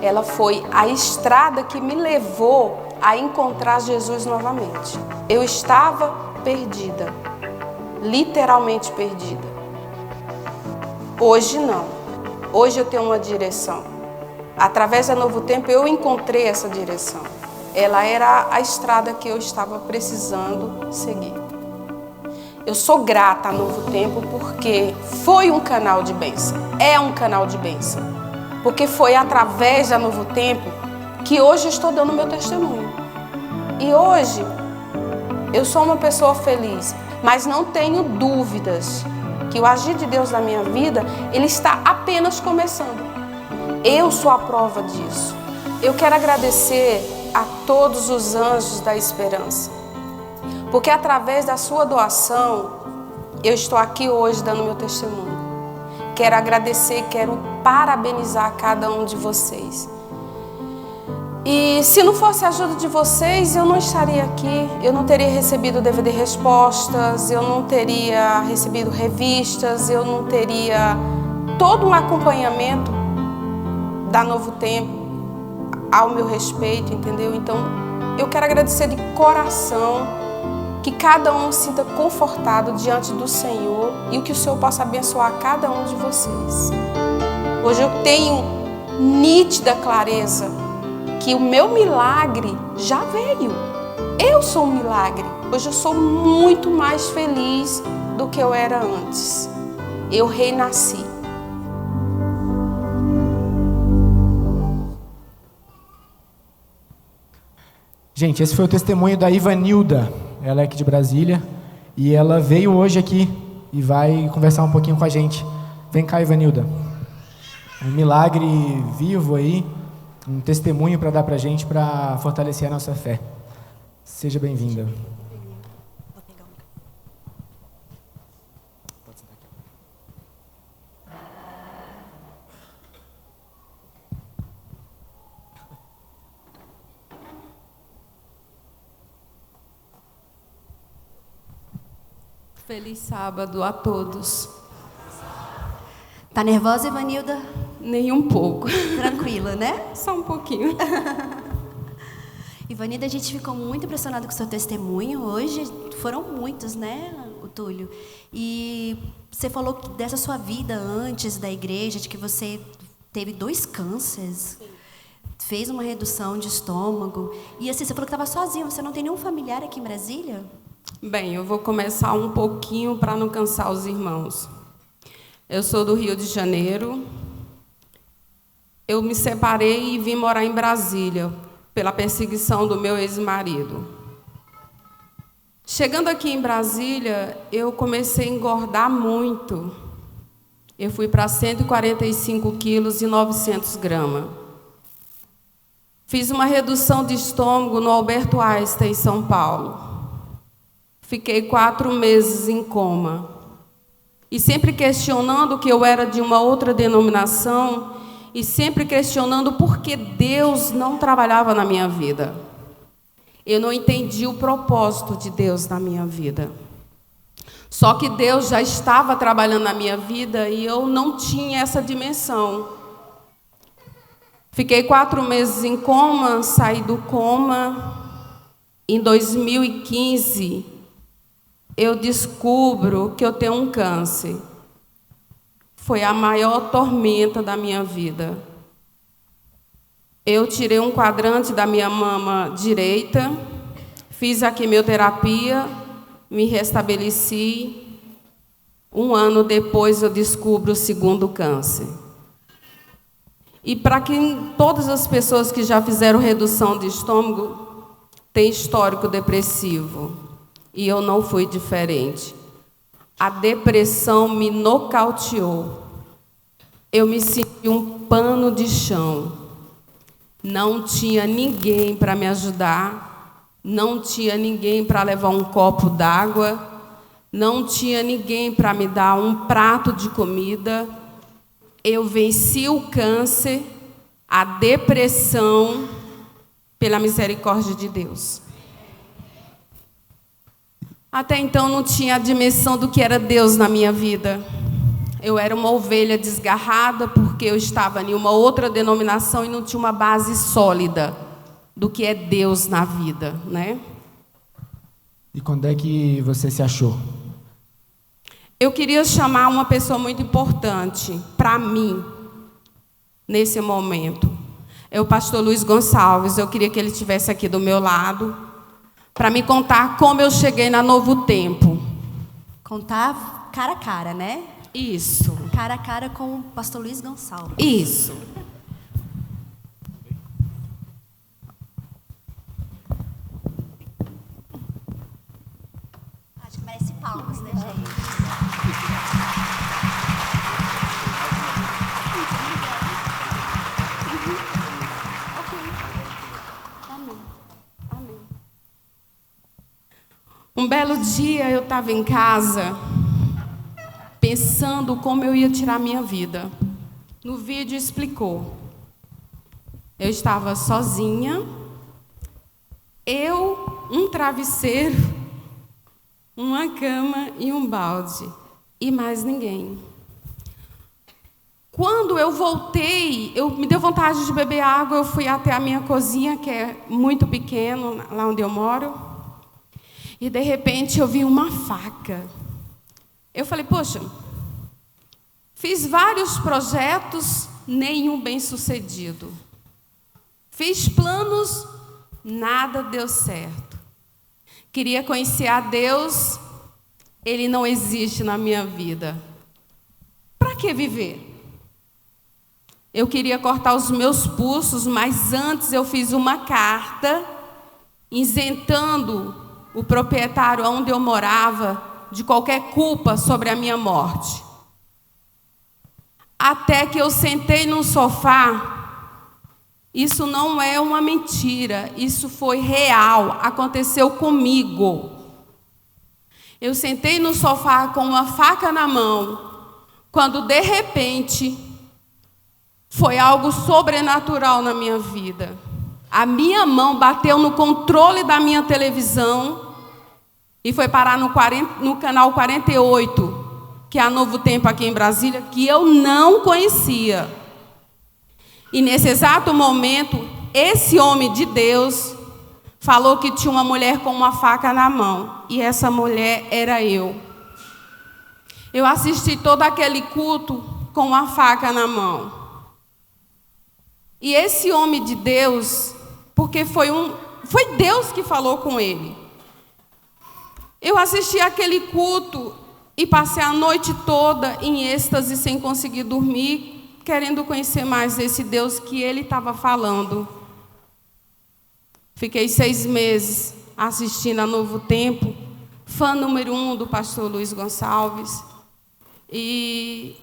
Ela foi a estrada que me levou a encontrar Jesus novamente. Eu estava perdida, literalmente perdida. Hoje não. Hoje eu tenho uma direção. Através da Novo Tempo eu encontrei essa direção. Ela era a estrada que eu estava precisando seguir. Eu sou grata a Novo Tempo porque foi um canal de bênção. É um canal de bênção. Porque foi através da Novo Tempo que hoje eu estou dando meu testemunho. E hoje eu sou uma pessoa feliz, mas não tenho dúvidas que o agir de Deus na minha vida, ele está apenas começando. Eu sou a prova disso. Eu quero agradecer a todos os anjos da esperança, porque através da sua doação, eu estou aqui hoje dando meu testemunho. Quero agradecer, quero parabenizar cada um de vocês. E se não fosse a ajuda de vocês, eu não estaria aqui, eu não teria recebido DVD respostas, eu não teria recebido revistas, eu não teria todo um acompanhamento da Novo Tempo ao meu respeito, entendeu? Então, eu quero agradecer de coração, que cada um se sinta confortado diante do Senhor e que o Senhor possa abençoar cada um de vocês. Hoje eu tenho nítida clareza que o meu milagre já veio. Eu sou um milagre. Hoje eu sou muito mais feliz do que eu era antes. Eu renasci. Gente, esse foi o testemunho da Ivanilda. Ela é aqui de Brasília e ela veio hoje aqui e vai conversar um pouquinho com a gente. Vem cá, Ivanilda. Um milagre vivo aí, um testemunho para dar para a gente, para fortalecer a nossa fé. Seja bem-vinda. Feliz sábado a todos. Tá nervosa, Ivanilda? Nem um pouco. Tranquila, né? Só um pouquinho. Ivanilda, a gente ficou muito impressionado com o seu testemunho hoje. Foram muitos, né, o Túlio? E você falou dessa sua vida antes da igreja, de que você teve 2 cânceres. Sim. Fez uma redução de estômago. E assim, você falou que estava sozinha. Você não tem nenhum familiar aqui em Brasília? Bem, eu vou começar um pouquinho para não cansar os irmãos. Eu sou do Rio de Janeiro. Eu me separei e vim morar em Brasília pela perseguição do meu ex-marido. Chegando aqui em Brasília, eu comecei a engordar muito. Eu fui para 145 quilos e 900 gramas. Fiz uma redução de estômago no Alberto Einstein, em São Paulo. Fiquei 4 meses em coma. E sempre questionando que eu era de uma outra denominação e sempre questionando por que Deus não trabalhava na minha vida. Eu não entendi o propósito de Deus na minha vida. Só que Deus já estava trabalhando na minha vida e eu não tinha essa dimensão. Fiquei 4 meses em coma, saí do coma. Em 2015, eu descubro que eu tenho um câncer. Foi a maior tormenta da minha vida. Eu tirei um quadrante da minha mama direita, fiz a quimioterapia, me restabeleci. 1 ano depois eu descubro o 2º câncer. E para todas as pessoas que já fizeram redução de estômago, tem histórico depressivo. E eu não fui diferente. A depressão me nocauteou. Eu me senti um pano de chão. Não tinha ninguém para me ajudar. Não tinha ninguém para levar um copo d'água. Não tinha ninguém para me dar um prato de comida. Eu venci o câncer, a depressão, pela misericórdia de Deus. Até então não tinha a dimensão do que era Deus na minha vida. Eu era uma ovelha desgarrada porque eu estava em uma outra denominação e não tinha uma base sólida do que é Deus na vida, né? E quando é que você se achou? Eu queria chamar uma pessoa muito importante para mim, nesse momento. É o pastor Luiz Gonçalves. Eu queria que ele estivesse aqui do meu lado, para me contar como eu cheguei na Novo Tempo. Contar cara a cara, né? Isso. Cara a cara com o pastor Luiz Gonçalves. Isso. Acho que merece palmas, né, gente? Um belo dia eu estava em casa, pensando como eu ia tirar minha vida. No vídeo explicou. Eu estava sozinha, eu, um travesseiro, uma cama e um balde, e mais ninguém. Quando eu voltei, me deu vontade de beber água, eu fui até a minha cozinha, que é muito pequeno, lá onde eu moro, e de repente eu vi uma faca. Eu falei, poxa, fiz vários projetos, nenhum bem-sucedido. Fiz planos, nada deu certo. Queria conhecer a Deus, Ele não existe na minha vida. Para que viver? Eu queria cortar os meus pulsos, mas antes eu fiz uma carta isentando o proprietário onde eu morava de qualquer culpa sobre a minha morte. Até que eu sentei no sofá, isso não é uma mentira, isso foi real, aconteceu comigo. Eu sentei no sofá com uma faca na mão, quando de repente foi algo sobrenatural na minha vida. A minha mão bateu no controle da minha televisão e foi parar no canal 48, que é a Novo Tempo aqui em Brasília, que eu não conhecia. E nesse exato momento, esse homem de Deus falou que tinha uma mulher com uma faca na mão. E essa mulher era eu. Eu assisti todo aquele culto com uma faca na mão. E esse homem de Deus, porque foi Deus que falou com ele. Eu assisti aquele culto e passei a noite toda em êxtase, sem conseguir dormir, querendo conhecer mais esse Deus que ele estava falando. Fiquei 6 meses assistindo a Novo Tempo, fã número 1 do pastor Luiz Gonçalves, e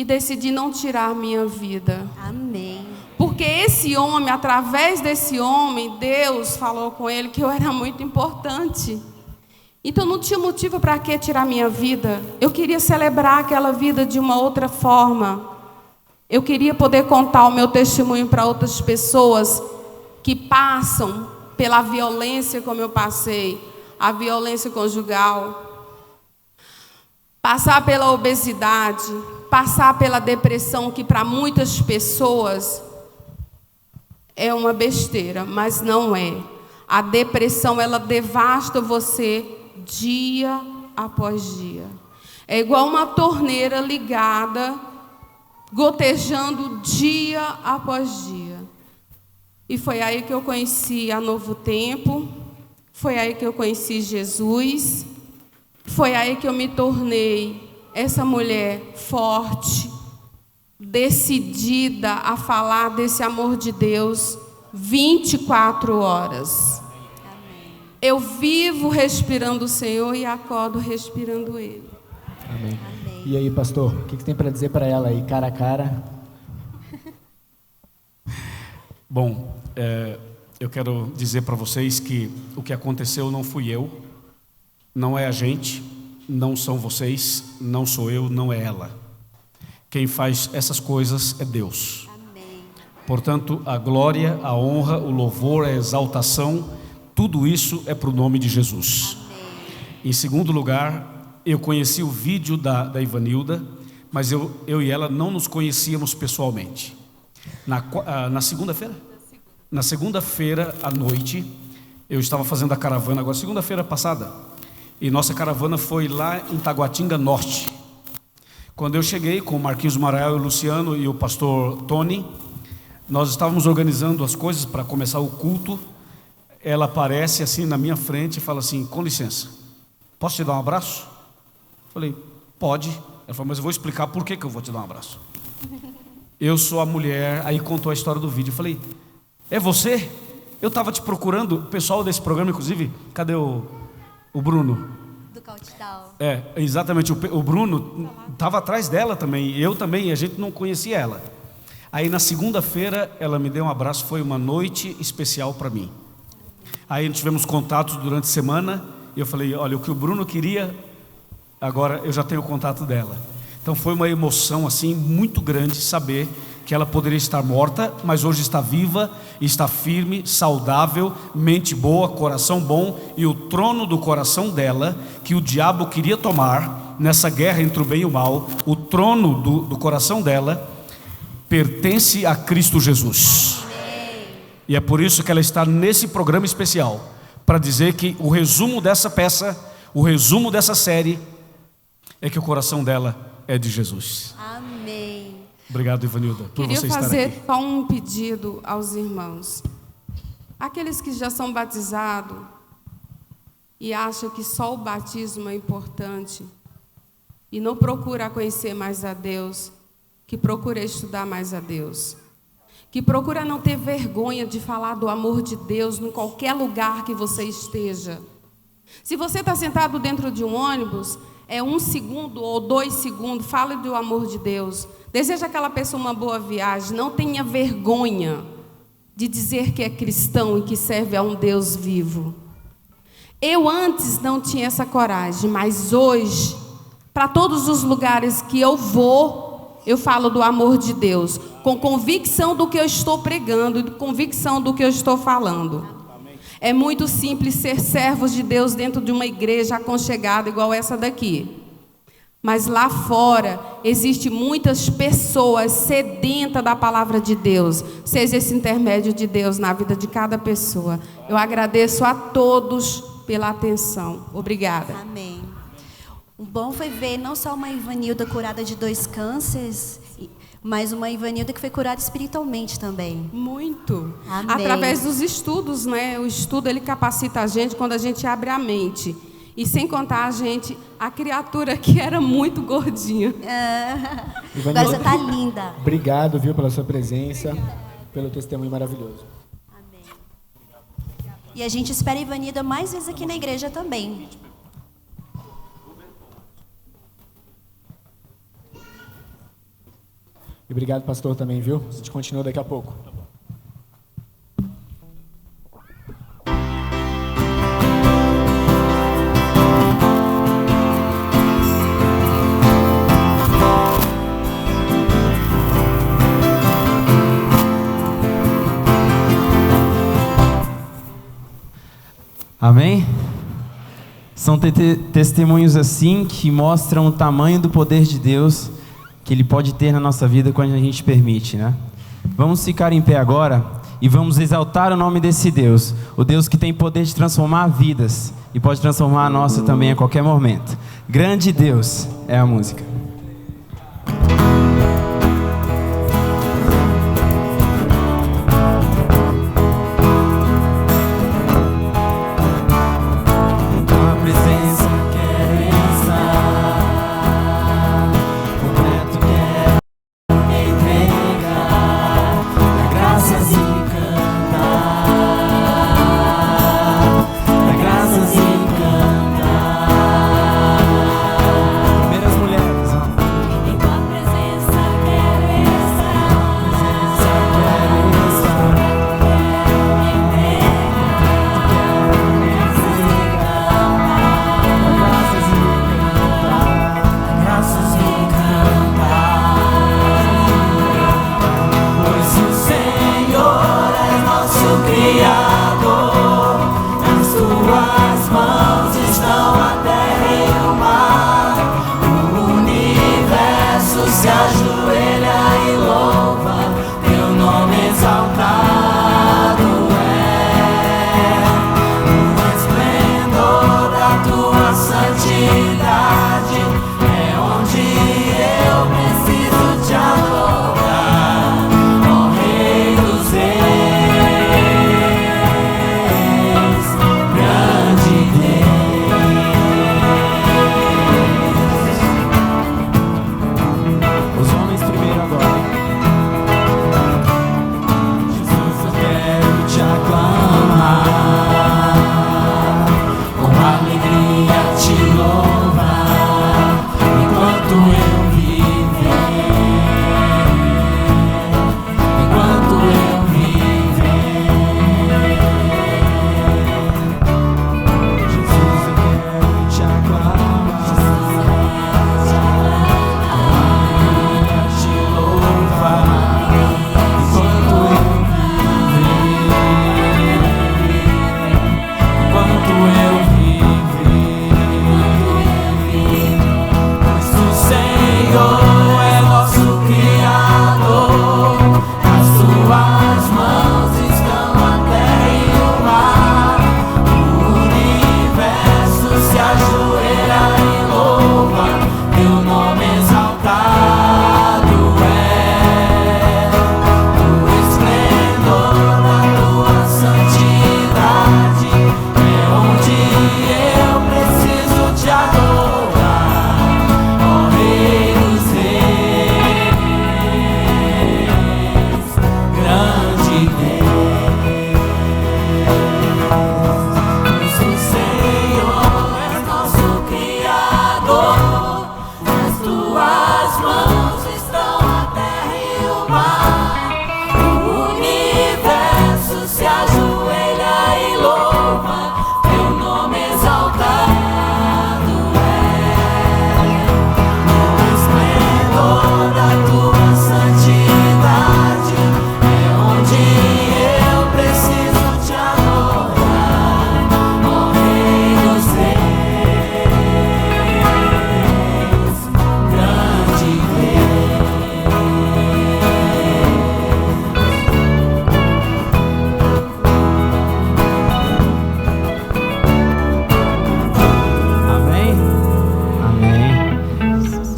decidi não tirar minha vida. Amém. Porque esse homem, através desse homem, Deus falou com ele que eu era muito importante. Então não tinha motivo para que tirar minha vida. Eu queria celebrar aquela vida de uma outra forma. Eu queria poder contar o meu testemunho para outras pessoas que passam pela violência como eu passei, a violência conjugal, passar pela obesidade, passar pela depressão, que para muitas pessoas é uma besteira, mas não é. A depressão, ela devasta você dia após dia. É igual uma torneira ligada, gotejando dia após dia. E foi aí que eu conheci a Novo Tempo, foi aí que eu conheci Jesus, foi aí que eu me tornei essa mulher forte, decidida a falar desse amor de Deus 24 horas. Eu vivo respirando o Senhor e acordo respirando Ele. Amém. E aí, pastor, o que tem para dizer para ela aí, cara a cara? Bom, eu quero dizer para vocês que o que aconteceu não fui eu, não é a gente, não são vocês, não sou eu, não é ela. Quem faz essas coisas é Deus. Amém. Portanto, a glória, a honra, o louvor, a exaltação, tudo isso é para o nome de Jesus. Amém. Em segundo lugar, eu conheci o vídeo da Ivanilda, mas eu e ela não nos conhecíamos pessoalmente. Na segunda-feira? Na segunda-feira à noite, eu estava fazendo a caravana, agora segunda-feira passada, e nossa caravana foi lá em Taguatinga Norte. Quando eu cheguei com o Marquinhos Marael, o Luciano e o pastor Tony, nós estávamos organizando as coisas para começar o culto. Ela aparece assim na minha frente e fala assim: com licença, posso te dar um abraço? Falei, pode. Ela falou, mas eu vou explicar por que eu vou te dar um abraço. Eu sou a mulher, aí contou a história do vídeo. Eu falei, é você? Eu estava te procurando, o pessoal desse programa, inclusive, cadê o Bruno? Do Cautital. Exatamente, o Bruno estava atrás dela também, eu também, e a gente não conhecia ela. Aí na segunda-feira ela me deu um abraço, foi uma noite especial para mim. Aí tivemos contatos durante a semana, e eu falei, olha, o que o Bruno queria, agora eu já tenho o contato dela. Então foi uma emoção assim muito grande saber que ela poderia estar morta, mas hoje está viva, está firme, saudável, mente boa, coração bom, e o trono do coração dela, que o diabo queria tomar, nessa guerra entre o bem e o mal, o trono do coração dela pertence a Cristo Jesus. E é por isso que ela está nesse programa especial, para dizer que o resumo dessa peça, o resumo dessa série, é que o coração dela é de Jesus. Amém. Obrigado, Ivanilda, por você estar aqui. Queria fazer só um pedido aos irmãos. Aqueles que já são batizados e acham que só o batismo é importante e não procura conhecer mais a Deus, que procura estudar mais a Deus, que procura não ter vergonha de falar do amor de Deus em qualquer lugar que você esteja. Se você está sentado dentro de um ônibus, 1 segundo ou 2 segundos, fale do amor de Deus. Deseja aquela pessoa uma boa viagem. Não tenha vergonha de dizer que é cristão e que serve a um Deus vivo. Eu antes não tinha essa coragem, mas hoje, para todos os lugares que eu vou, eu falo do amor de Deus, com convicção do que eu estou pregando e convicção do que eu estou falando. É muito simples ser servos de Deus dentro de uma igreja aconchegada igual essa daqui. Mas lá fora, existem muitas pessoas sedentas da palavra de Deus. Seja esse intermédio de Deus na vida de cada pessoa. Eu agradeço a todos pela atenção. Obrigada. Amém. O bom foi ver não só uma Ivanilda curada de 2 cânceres, mas uma Ivanilda que foi curada espiritualmente também. Muito. Amém. Através dos estudos, né? O estudo, ele capacita a gente quando a gente abre a mente. E sem contar a criatura que era muito gordinha. Agora você está linda. Obrigado, viu, pela sua presença, pelo testemunho maravilhoso. Amém. E a gente espera a Ivanilda mais vezes aqui na igreja também. E obrigado, pastor, também, viu? A gente continua daqui a pouco. Amém? São testemunhos assim que mostram o tamanho do poder de Deus que Ele pode ter na nossa vida quando a gente permite, né? Vamos ficar em pé agora e vamos exaltar o nome desse Deus, o Deus que tem poder de transformar vidas e pode transformar a nossa também a qualquer momento. Grande Deus é a música. Primeiras mulheres.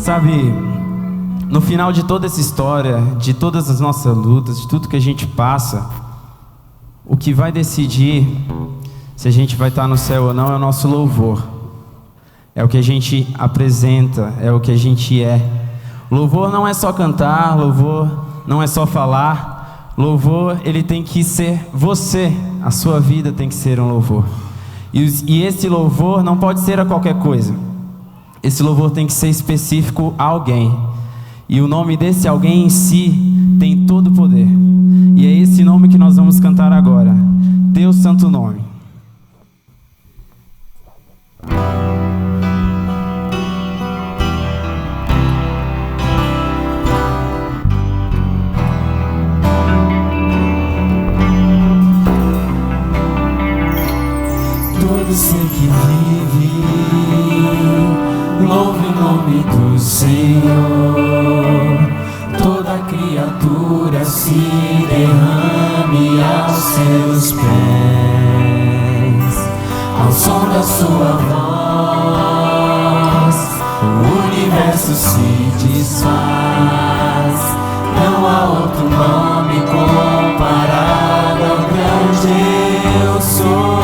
Sabe, no final de toda essa história, de todas as nossas lutas, de tudo que a gente passa, o que vai decidir se a gente vai estar no céu ou não é o nosso louvor. É o que a gente apresenta, é o que a gente é. Louvor não é só cantar, louvor não é só falar. Louvor, ele tem que ser você, a sua vida tem que ser um louvor. E esse louvor não pode ser a qualquer coisa. Esse louvor tem que ser específico a alguém. E o nome desse alguém em si tem todo o poder. E é esse nome que nós vamos cantar agora. Teu santo nome. Todo ser que vive, louve o nome do Senhor. Toda criatura se derrame aos seus pés. Ao som da sua voz, o universo se desfaz. Não há outro nome comparado ao grande eu sou.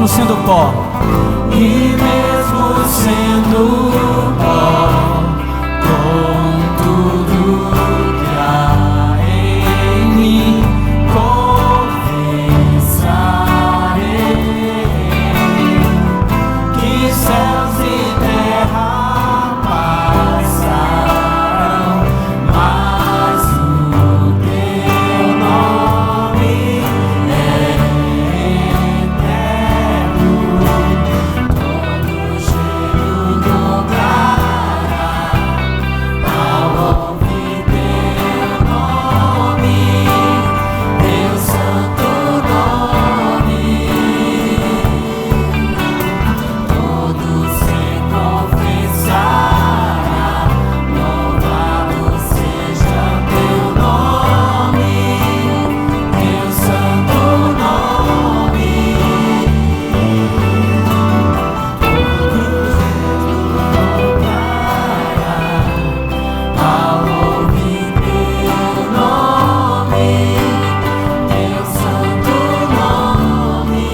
Sendo pó, e mesmo sendo pó, com tudo que há em mim, confessarei que céus e terra passarão, mas o teu nome é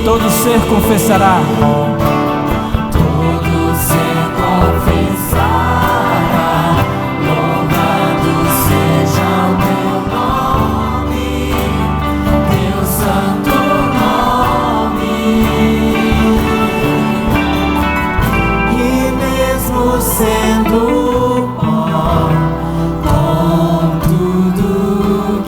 todo ser confessará. Todo ser confessará, louvado seja o teu nome, teu santo nome. E mesmo sendo pó, com tudo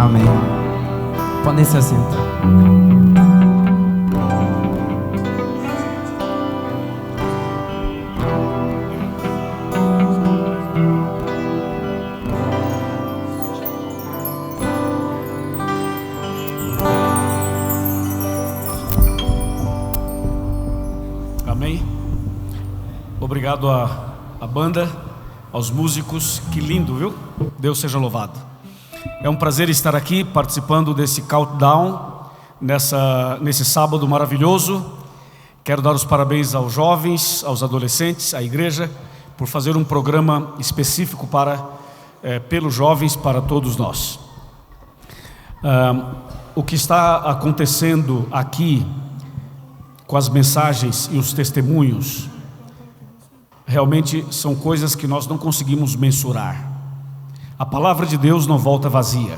Amém. Podem se assentar. Amém. Obrigado à banda, aos músicos. Que lindo, viu? Deus seja louvado. É um prazer estar aqui participando desse countdown nesse sábado maravilhoso. Quero dar os parabéns aos jovens, aos adolescentes, à igreja, por fazer um programa específico pelos jovens, para todos nós. O que está acontecendo aqui com as mensagens e os testemunhos realmente são coisas que nós não conseguimos mensurar. A palavra de Deus não volta vazia.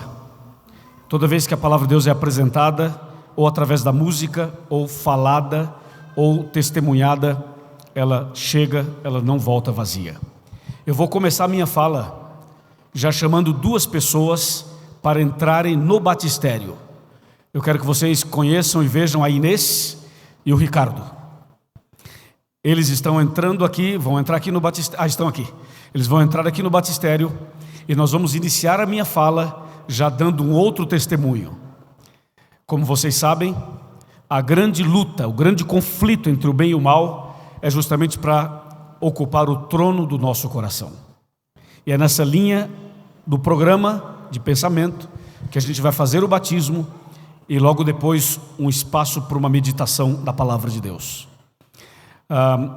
Toda vez que a palavra de Deus é apresentada, ou através da música, ou falada, ou testemunhada, ela chega, ela não volta vazia. Eu vou começar a minha fala já chamando duas pessoas para entrarem no batistério. Eu quero que vocês conheçam e vejam a Inês e o Ricardo. Eles estão entrando aqui, vão entrar aqui no batistério. Estão aqui. Eles vão entrar aqui no batistério e nós vamos iniciar a minha fala já dando um outro testemunho. Como vocês sabem, a grande luta, o grande conflito entre o bem e o mal é justamente para ocupar o trono do nosso coração. E é nessa linha do programa de pensamento que a gente vai fazer o batismo e logo depois um espaço para uma meditação da palavra de Deus.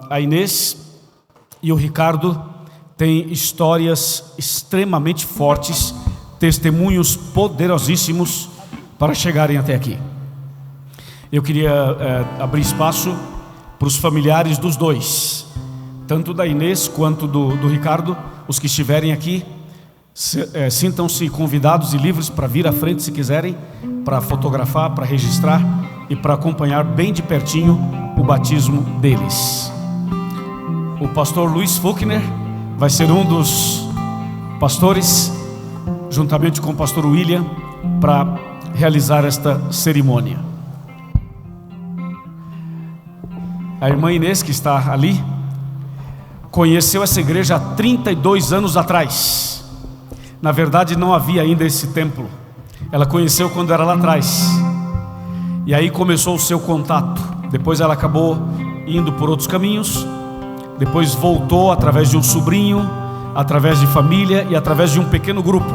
A Inês e o Ricardo têm histórias extremamente fortes, testemunhos poderosíssimos para chegarem até aqui. Eu queria abrir espaço para os familiares dos dois, tanto da Inês quanto do Ricardo. Os que estiverem aqui, sintam-se convidados e livres para vir à frente se quiserem, para fotografar, para registrar e para acompanhar bem de pertinho o batismo deles. O pastor Luiz Fuchner vai ser um dos pastores, juntamente com o pastor William, para realizar esta cerimônia. A irmã Inês, que está ali, conheceu essa igreja há 32 anos atrás. Na verdade, não havia ainda esse templo. Ela conheceu quando era lá atrás. E aí começou o seu contato. Depois ela acabou indo por outros caminhos. Depois voltou através de um sobrinho, através de família e através de um pequeno grupo.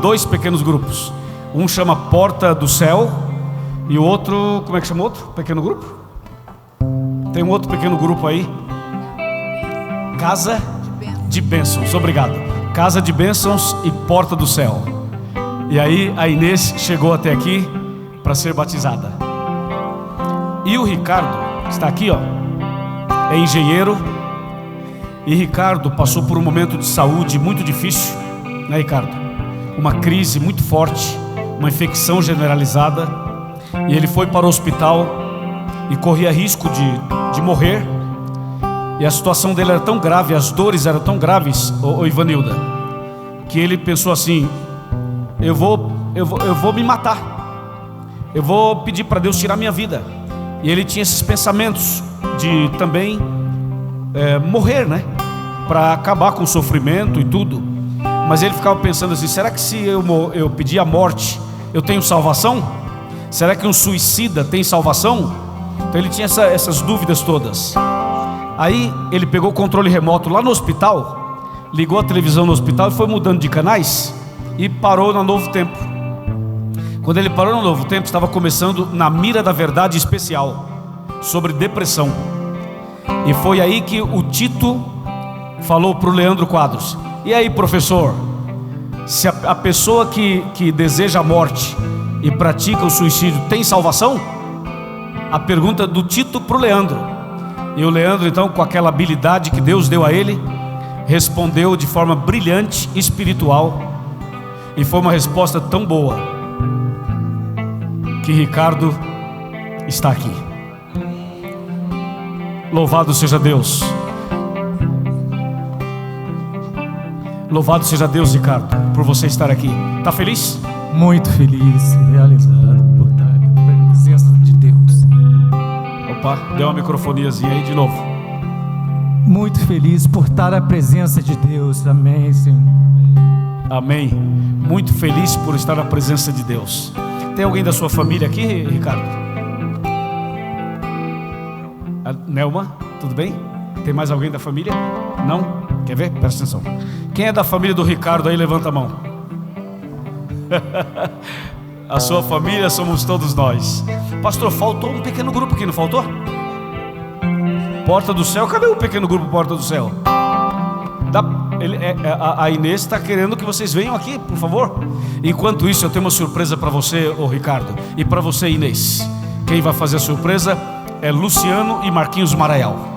Dois pequenos grupos. Um chama Porta do Céu e o outro, como é que chama o outro pequeno grupo? Tem um outro pequeno grupo aí. Casa de Bênçãos, obrigado. Casa de Bênçãos e Porta do Céu. E aí a Inês chegou até aqui para ser batizada. E o Ricardo, que está aqui, é engenheiro. E Ricardo passou por um momento de saúde muito difícil, né, Ricardo? Uma crise muito forte, uma infecção generalizada. E ele foi para o hospital e corria risco de morrer. E a situação dele era tão grave, as dores eram tão graves, Ivanilda, que ele pensou assim: eu vou me matar. Eu vou pedir para Deus tirar minha vida. E ele tinha esses pensamentos de também morrer, né? Para acabar com o sofrimento e tudo. Mas ele ficava pensando assim: será que se eu pedir a morte, eu tenho salvação? Será que um suicida tem salvação? Então ele tinha essas dúvidas todas. Aí ele pegou o controle remoto lá no hospital, ligou a televisão no hospital e foi mudando de canais e parou no Novo Tempo. Quando ele parou no Novo Tempo, estava começando Na Mira da Verdade especial sobre depressão. E foi aí que o Tito falou para o Leandro Quadros: e aí, professor, se a pessoa que deseja a morte e pratica o suicídio tem salvação? A pergunta do Tito para o Leandro. E o Leandro, então, com aquela habilidade que Deus deu a ele, respondeu de forma brilhante, espiritual. E foi uma resposta tão boa que Ricardo está aqui. Louvado seja Deus. Louvado seja Deus, Ricardo, por você estar aqui. Está feliz? muito feliz e realizado por estar na presença de Deus. Opa, deu uma microfoniazinha aí de novo. Muito feliz por estar na presença de Deus. Amém, Senhor. Amém. Muito feliz por estar na presença de Deus. Tem alguém da sua família aqui, Ricardo? A Nelma, tudo bem? Tem mais alguém da família? Não? Quer ver? Presta atenção. Quem é da família do Ricardo aí, levanta a mão. A sua família somos todos nós. Pastor, faltou um pequeno grupo aqui, não faltou? Porta do Céu, cadê o pequeno grupo Porta do Céu? A Inês está querendo que vocês venham aqui, por favor. Enquanto isso, eu tenho uma surpresa para você, ô Ricardo, e para você, Inês. Quem vai fazer a surpresa é Luciano e Marquinhos Maraial.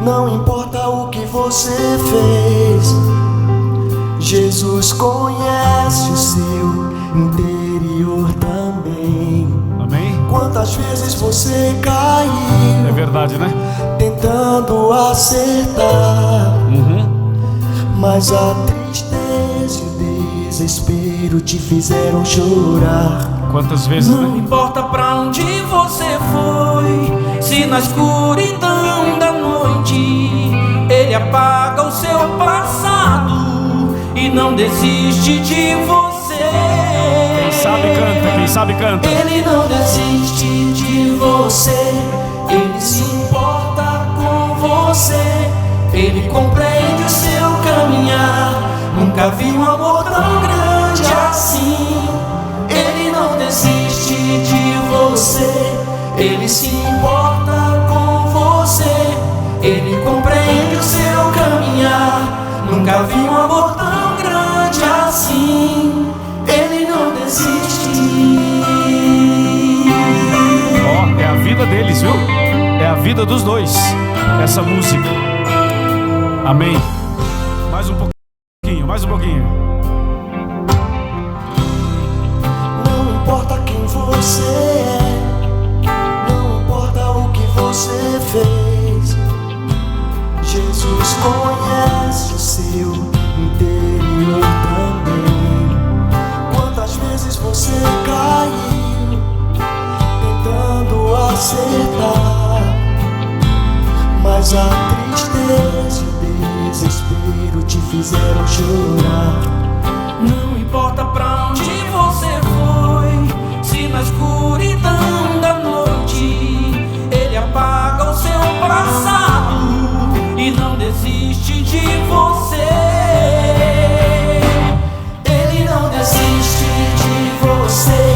Não importa o que você fez, Jesus conhece o seu interior também. Amém? Quantas vezes você caiu, é verdade, né? tentando acertar, mas a tristeza e o desespero te fizeram chorar. Quantas vezes, não né? importa pra onde você foi, se na escuridão da noite Ele apaga o seu passado e não desiste de você. Quem sabe canta, quem sabe canta. Ele não desiste de você, Ele se importa com você, Ele compreende o seu caminhar. Nunca vi um amor tão grande assim. Ele não desiste de você, Ele se importa com você, Ele compreende o seu caminhar. Nunca vi um amor tão grande assim. Ele não desiste. Ó, é a vida deles, viu? É a vida dos dois, essa música. Amém. Mais um pouquinho, mais um pouquinho. Não importa quem você é, não importa o que você fez, Jesus conhece o seu interior também. Quantas vezes você caiu, tentando acertar, mas a tristeza e o desespero te fizeram chorar. Não importa pra onde você foi, se na escuridão da noite Ele apaga o seu passado e não desiste de você. Ele não desiste de você,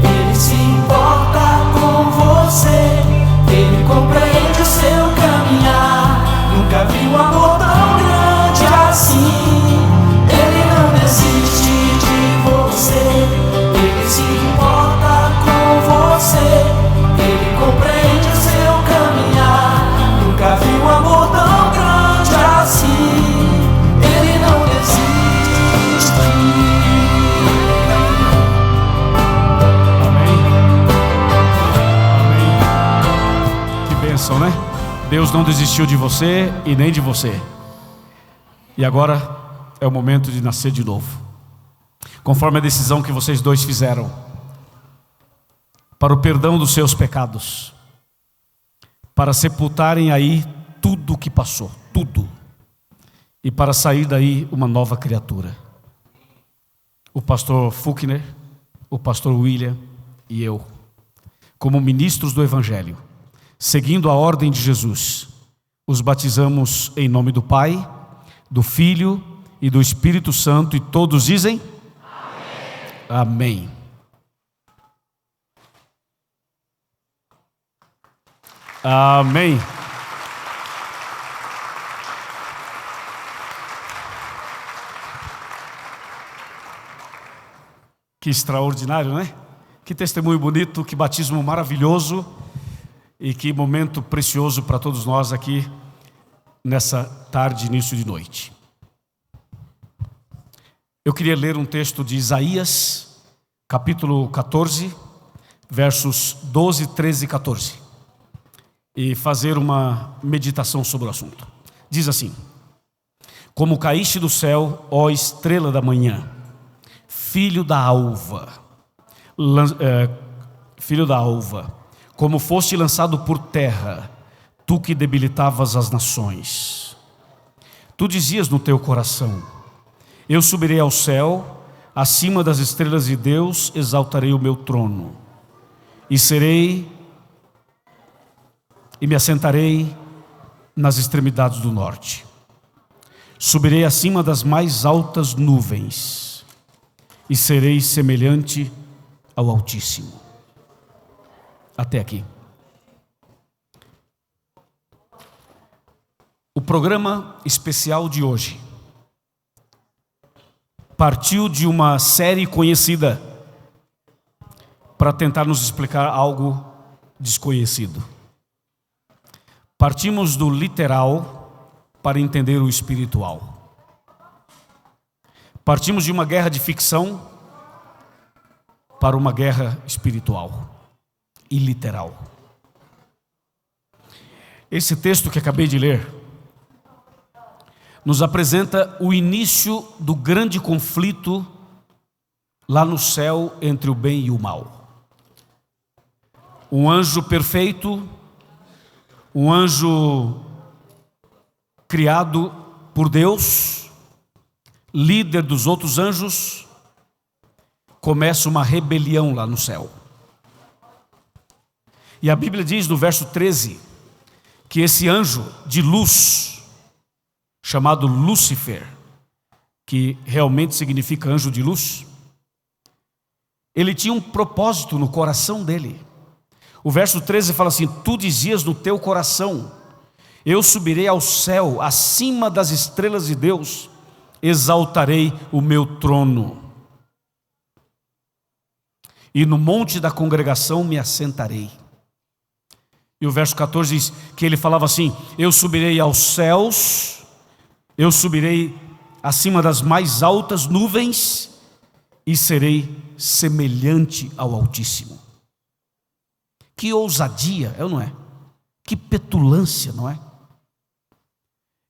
Ele se importa com você, Ele compreende o seu caminhar. Nunca vi um amor tão grande assim. Ele não desiste de você, Ele se importa com você, Ele compreende o seu caminhar. Nunca vi um amor tão grande assim. Ele não desiste. Amém. Amém. Que bênção, né? Deus não desistiu de você e nem de você. E agora é o momento de nascer de novo, conforme a decisão que vocês dois fizeram, para o perdão dos seus pecados, para sepultarem aí tudo o que passou, tudo, e para sair daí uma nova criatura. O pastor Fuchner, o pastor William e eu, como ministros do Evangelho, seguindo a ordem de Jesus, os batizamos em nome do Pai, do Filho e do Espírito Santo, e todos dizem amém. Amém. Amém. Que extraordinário, né? Que testemunho bonito, que batismo maravilhoso e que momento precioso para todos nós aqui nessa tarde, início de noite. Eu queria ler um texto de Isaías, capítulo 14, versos 12, 13 e 14, e fazer uma meditação sobre o assunto. Diz assim: como caíste do céu, ó estrela da manhã, filho da alva, como foste lançado por terra, tu que debilitavas as nações. Tu dizias no teu coração: eu subirei ao céu, acima das estrelas de Deus exaltarei o meu trono, e me assentarei nas extremidades do norte. Subirei acima das mais altas nuvens, e serei semelhante ao Altíssimo. Até aqui. O programa especial de hoje partiu de uma série conhecida para tentar nos explicar algo desconhecido. Partimos do literal para entender o espiritual. Partimos de uma guerra de ficção para uma guerra espiritual e literal. Esse texto que acabei de ler nos apresenta o início do grande conflito lá no céu entre o bem e o mal. Um anjo perfeito, um anjo criado por Deus, líder dos outros anjos, começa uma rebelião lá no céu. E a Bíblia diz no verso 13 que esse anjo de luz, chamado Lúcifer, que realmente significa anjo de luz, ele tinha um propósito no coração dele. O verso 13 fala assim: tu dizias no teu coração, eu subirei ao céu, acima das estrelas de Deus, exaltarei o meu trono, e no monte da congregação me assentarei. E o verso 14 diz que ele falava assim: eu subirei aos céus, eu subirei acima das mais altas nuvens e serei semelhante ao Altíssimo. Que ousadia, é ou não é? Que petulância, não é?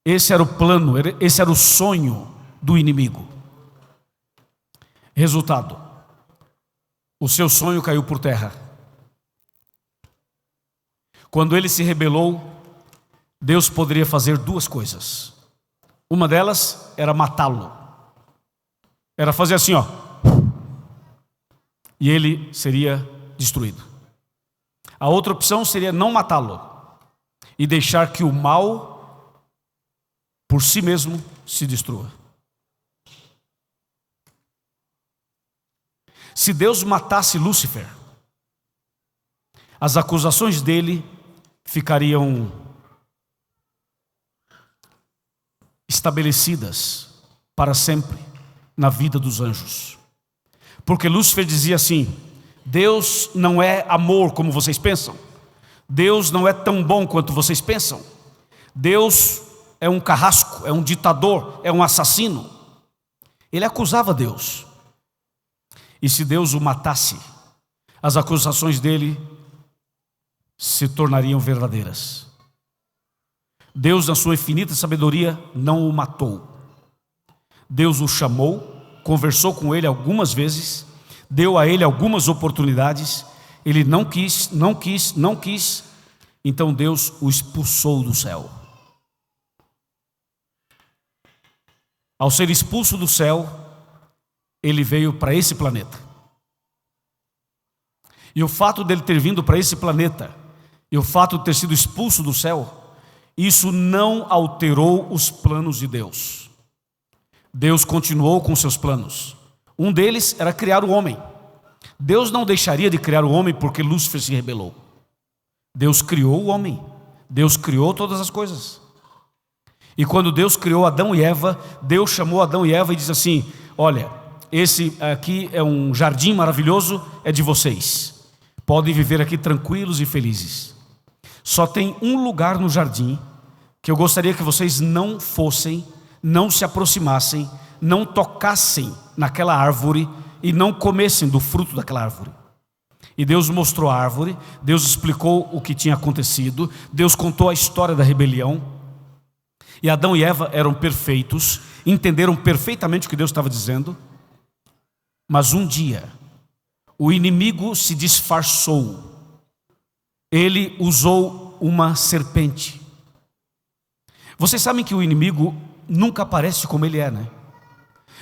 Esse era o plano, esse era o sonho do inimigo. Resultado: o seu sonho caiu por terra. Quando ele se rebelou, Deus poderia fazer duas coisas. Uma delas era matá-lo. Era fazer assim, ó. E ele seria destruído. A outra opção seria não matá-lo e deixar que o mal por si mesmo se destrua. Se Deus matasse Lúcifer, as acusações dele ficariam estabelecidas para sempre na vida dos anjos. Porque Lúcifer dizia assim: Deus não é amor como vocês pensam, Deus não é tão bom quanto vocês pensam, Deus é um carrasco, é um ditador, é um assassino. Ele acusava Deus. E se Deus o matasse, as acusações dele se tornariam verdadeiras. Deus, na sua infinita sabedoria, não o matou. Deus o chamou, conversou com ele algumas vezes, deu a ele algumas oportunidades. Ele não quis. Então Deus o expulsou do céu. Ao ser expulso do céu, ele veio para esse planeta. E o fato dele ter vindo para esse planeta, e o fato de ter sido expulso do céu, isso não alterou os planos de Deus. Deus continuou com seus planos. Um deles era criar o homem. Deus não deixaria de criar o homem porque Lúcifer se rebelou. Deus criou o homem, Deus criou todas as coisas. E quando Deus criou Adão e Eva, Deus chamou Adão e Eva e disse assim: olha, esse aqui é um jardim maravilhoso, é de vocês. Podem viver aqui tranquilos e felizes. Só tem um lugar no jardim que eu gostaria que vocês não fossem, não se aproximassem, não tocassem naquela árvore e não comessem do fruto daquela árvore. E Deus mostrou a árvore, Deus explicou o que tinha acontecido, Deus contou a história da rebelião. E Adão e Eva eram perfeitos, entenderam perfeitamente o que Deus estava dizendo. Mas um dia, o inimigo se disfarçou. Ele usou uma serpente. Vocês sabem que o inimigo nunca aparece como ele é, né?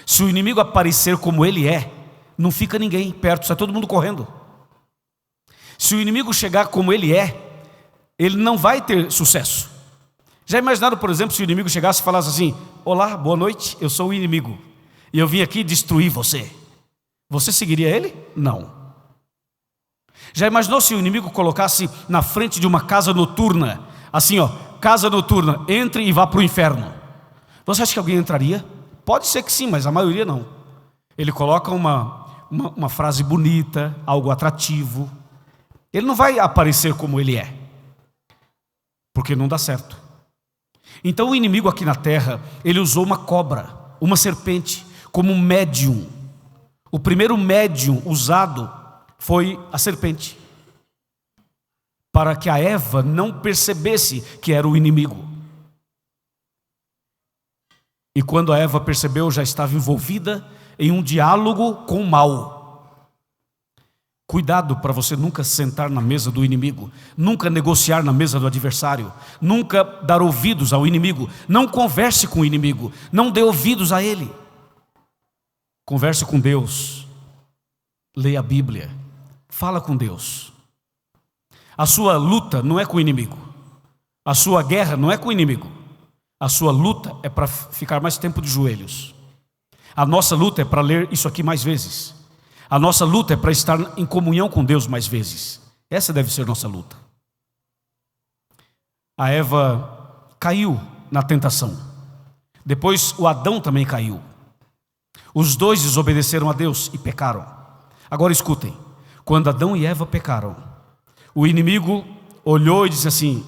Se o inimigo aparecer como ele é, não fica ninguém perto, sai todo mundo correndo. Se o inimigo chegar como ele é, ele não vai ter sucesso. Já imaginaram, por exemplo, se o inimigo chegasse e falasse assim: olá, boa noite, eu sou o inimigo e eu vim aqui destruir você. Você seguiria ele? Não. Já imaginou se o inimigo colocasse na frente de uma casa noturna, assim ó, casa noturna, entre e vá para o inferno? Você acha que alguém entraria? Pode ser que sim, mas a maioria não. Ele coloca uma frase bonita, algo atrativo. Ele não vai aparecer como ele é, porque não dá certo. Então o inimigo aqui na terra, ele usou uma cobra, uma serpente, como um médium. O primeiro médium usado foi a serpente, para que a Eva não percebesse que era o inimigo. E quando a Eva percebeu, já estava envolvida em um diálogo com o mal. Cuidado para você nunca sentar na mesa do inimigo, nunca negociar na mesa do adversário, nunca dar ouvidos ao inimigo. Não converse com o inimigo, não dê ouvidos a ele. Converse com Deus, leia a Bíblia, fala com Deus. A sua luta não é com o inimigo, a sua guerra não é com o inimigo. A sua luta é para ficar mais tempo de joelhos. A nossa luta é para ler isso aqui mais vezes. A nossa luta é para estar em comunhão com Deus mais vezes. Essa deve ser nossa luta. A Eva caiu na tentação. Depois o Adão também caiu. Os dois desobedeceram a Deus e pecaram. Agora escutem. Quando Adão e Eva pecaram, o inimigo olhou e disse assim: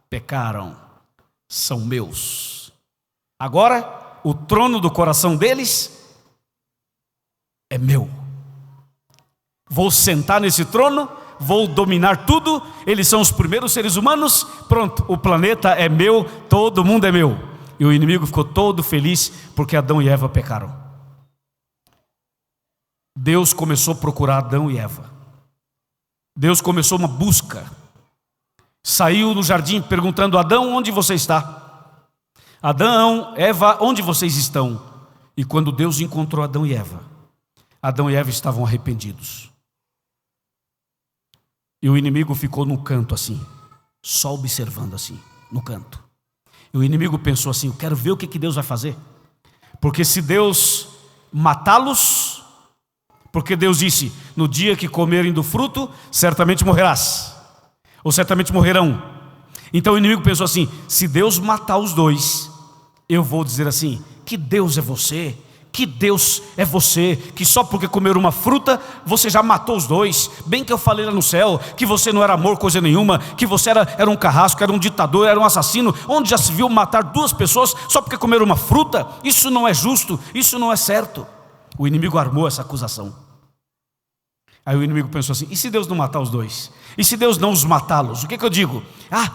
pecaram, são meus. Agora o trono do coração deles é meu. Vou sentar nesse trono, vou dominar tudo. Eles são os primeiros seres humanos. Pronto, o planeta é meu, todo mundo é meu. E o inimigo ficou todo feliz porque Adão e Eva pecaram. Deus começou a procurar Adão e Eva. Deus começou uma busca. Saiu no jardim perguntando: Adão, onde você está? Adão, Eva, onde vocês estão? E quando Deus encontrou Adão e Eva estavam arrependidos. E o inimigo ficou no canto assim, só observando assim, no canto. E o inimigo pensou assim: eu quero ver o que Deus vai fazer. Porque se Deus matá-los, porque Deus disse: no dia que comerem do fruto, certamente morrerás, ou certamente morrerão. Então o inimigo pensou assim: se Deus matar os dois, eu vou dizer assim: que Deus é você? Que Deus é você, que só porque comer uma fruta, você já matou os dois. Bem que eu falei lá no céu, que você não era amor, coisa nenhuma, que você era um carrasco, era um ditador, era um assassino. Onde já se viu matar duas pessoas só porque comeram uma fruta? Isso não é justo, isso não é certo. O inimigo armou essa acusação. Aí o inimigo pensou assim: e se Deus não matar os dois? E se Deus não os matá-los? O que eu digo?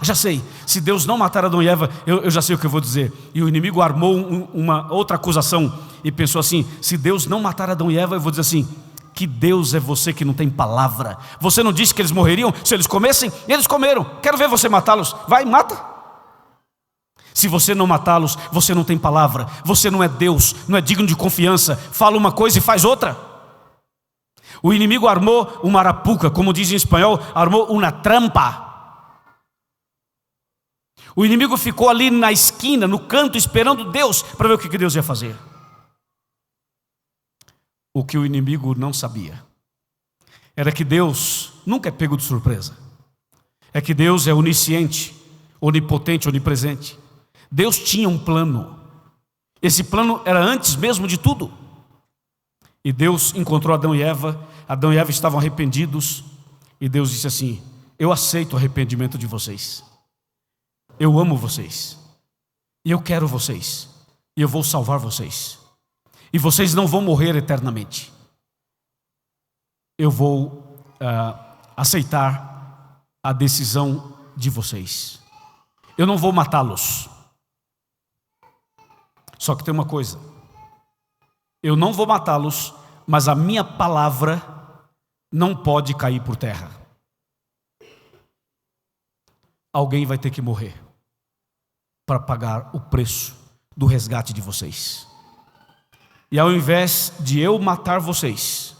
Já sei, se Deus não matar Adão e Eva, eu já sei o que eu vou dizer. E o inimigo armou uma outra acusação e pensou assim: se Deus não matar Adão e Eva, eu vou dizer assim: que Deus é você que não tem palavra. Você não disse que eles morreriam se eles comessem? Eles comeram, quero ver você matá-los. Vai, mata. Se você não matá-los, você não tem palavra. Você não é Deus, não é digno de confiança. Fala uma coisa e faz outra. O inimigo armou uma arapuca, como diz em espanhol, armou uma trampa. O inimigo ficou ali na esquina, no canto, esperando Deus, para ver o que Deus ia fazer. O que o inimigo não sabia era que Deus nunca é pego de surpresa. é que Deus é onisciente, onipotente, onipresente. Deus tinha um plano. Esse plano era antes mesmo de tudo. E Deus encontrou Adão e Eva. Adão e Eva estavam arrependidos. E Deus disse assim: eu aceito o arrependimento de vocês. Eu amo vocês. E eu quero vocês. E eu vou salvar vocês. E vocês não vão morrer eternamente. Eu vou aceitar a decisão de vocês. Eu não vou matá-los. Só que tem uma coisa: eu não vou matá-los, mas a minha palavra não pode cair por terra. Alguém vai ter que morrer para pagar o preço do resgate de vocês. E ao invés de eu matar vocês,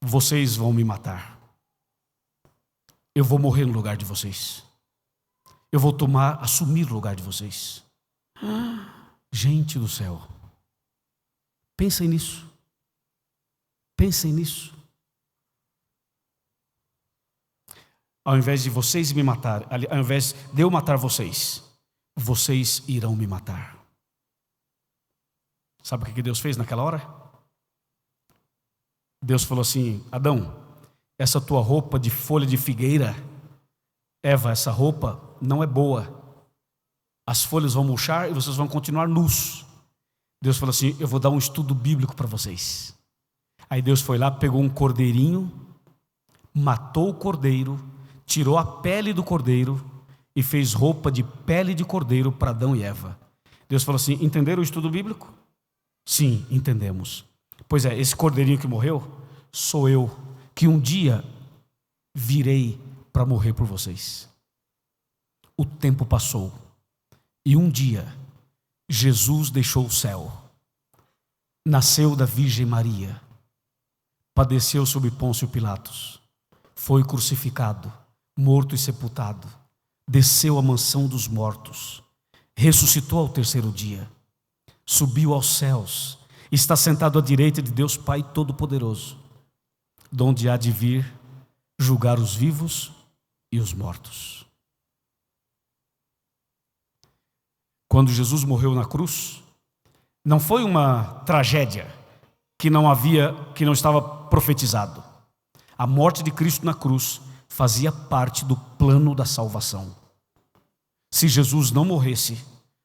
vocês vão me matar. Eu vou morrer no lugar de vocês. Eu vou assumir o lugar de vocês. Gente do céu, pensem nisso. Pensem nisso. Ao invés de vocês me matar, ao invés de eu matar vocês, vocês irão me matar. Sabe o que Deus fez naquela hora? Deus falou assim: Adão, essa tua roupa de folha de figueira, Eva, essa roupa não é boa. As folhas vão murchar e vocês vão continuar nus. Deus falou assim: eu vou dar um estudo bíblico para vocês. Aí Deus foi lá, pegou um cordeirinho, matou o cordeiro, tirou a pele do cordeiro e fez roupa de pele de cordeiro para Adão e Eva. Deus falou assim: entenderam o estudo bíblico? Sim, entendemos. Pois é, esse cordeirinho que morreu sou eu, que um dia virei para morrer por vocês. O tempo passou e um dia Jesus deixou o céu, nasceu da Virgem Maria, padeceu sob Pôncio Pilatos, foi crucificado, morto e sepultado, desceu à mansão dos mortos, ressuscitou ao terceiro dia, subiu aos céus, está sentado à direita de Deus Pai Todo-Poderoso, donde há de vir julgar os vivos e os mortos. Quando Jesus morreu na cruz, não foi uma tragédia que não estava profetizado. A morte de Cristo na cruz fazia parte do plano da salvação. Se Jesus não morresse,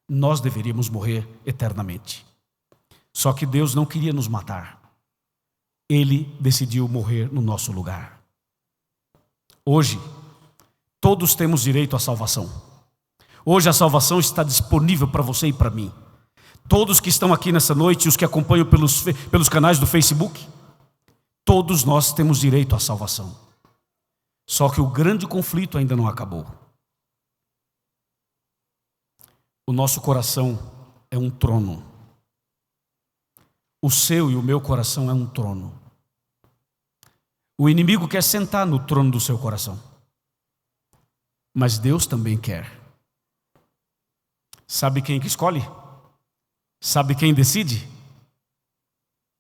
nós deveríamos morrer eternamente. Só que Deus não queria nos matar. Ele decidiu morrer no nosso lugar. Hoje, todos temos direito à salvação. Hoje a salvação está disponível para você e para mim. Todos que estão aqui nessa noite e os que acompanham pelos canais do Facebook, todos nós temos direito à salvação. Só que o grande conflito ainda não acabou. O nosso coração é um trono. O seu e o meu coração é um trono. O inimigo quer sentar no trono do seu coração. Mas Deus também quer. Sabe quem que escolhe? Sabe quem decide?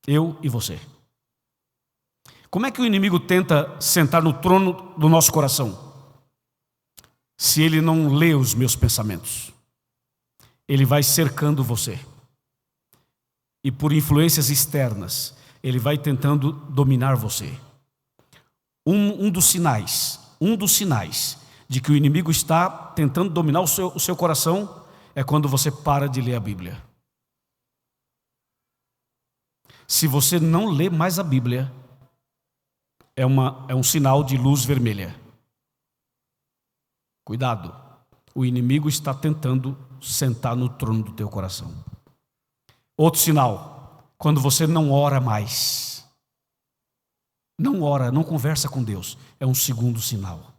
Eu e você. Como é que o inimigo tenta sentar no trono do nosso coração? Se ele não lê os meus pensamentos, ele vai cercando você. E por influências externas, ele vai tentando dominar você. Um dos sinais de que o inimigo está tentando dominar o seu coração é quando você para de ler a Bíblia. Se você não lê mais a Bíblia, é um sinal de luz vermelha. Cuidado, o inimigo está tentando sentar no trono do teu coração. Outro sinal, quando você não ora mais. Não ora, não conversa com Deus, é um segundo sinal.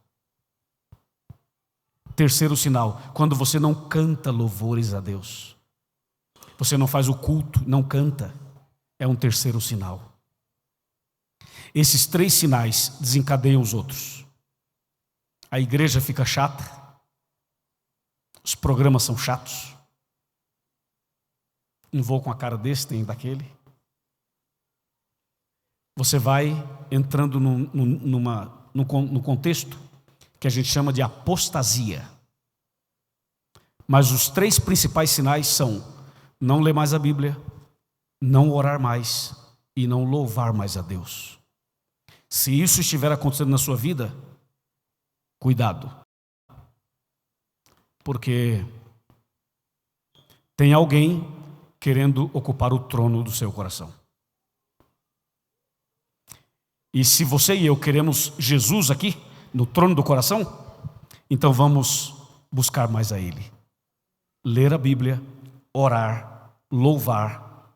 Terceiro sinal, quando você não canta louvores a Deus. Você não faz o culto, não canta, é um terceiro sinal. Esses 3 sinais desencadeiam os outros. A igreja fica chata, os programas são chatos, um voo com a cara desse, tem daquele. Você vai entrando no contexto que a gente chama de apostasia. Mas os 3 principais sinais são: não ler mais a Bíblia, não orar mais e não louvar mais a Deus. Se isso estiver acontecendo na sua vida, cuidado. Porque tem alguém querendo ocupar o trono do seu coração. E se você e eu queremos Jesus aqui, no trono do coração, então vamos buscar mais a Ele. Ler a Bíblia, orar, louvar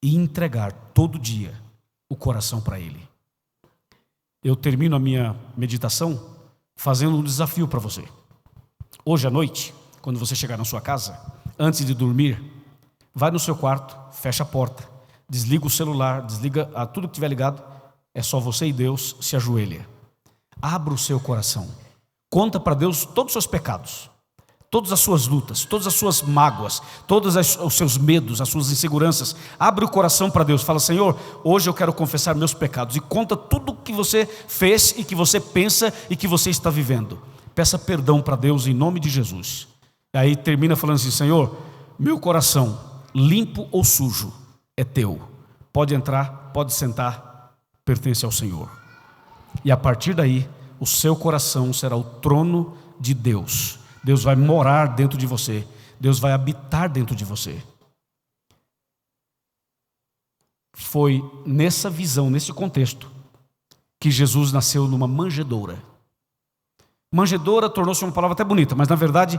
e entregar todo dia o coração para Ele. Eu termino a minha meditação fazendo um desafio para você. Hoje à noite, quando você chegar na sua casa, antes de dormir, vai no seu quarto, fecha a porta, desliga o celular, desliga tudo que estiver ligado, é só você e Deus, se ajoelha. Abra o seu coração, conta para Deus todos os seus pecados, todas as suas lutas, todas as suas mágoas, todos os seus medos, as suas inseguranças. Abre o coração para Deus, fala: Senhor, hoje eu quero confessar meus pecados, e conta tudo o que você fez e que você pensa e que você está vivendo. Peça perdão para Deus em nome de Jesus. E aí termina falando assim: Senhor, meu coração, limpo ou sujo, é teu. Pode entrar, pode sentar, pertence ao Senhor. E a partir daí, o seu coração será o trono de Deus. Deus vai morar dentro de você. Deus vai habitar dentro de você. Foi nessa visão, nesse contexto, que Jesus nasceu numa manjedoura. Manjedoura tornou-se uma palavra até bonita, mas na verdade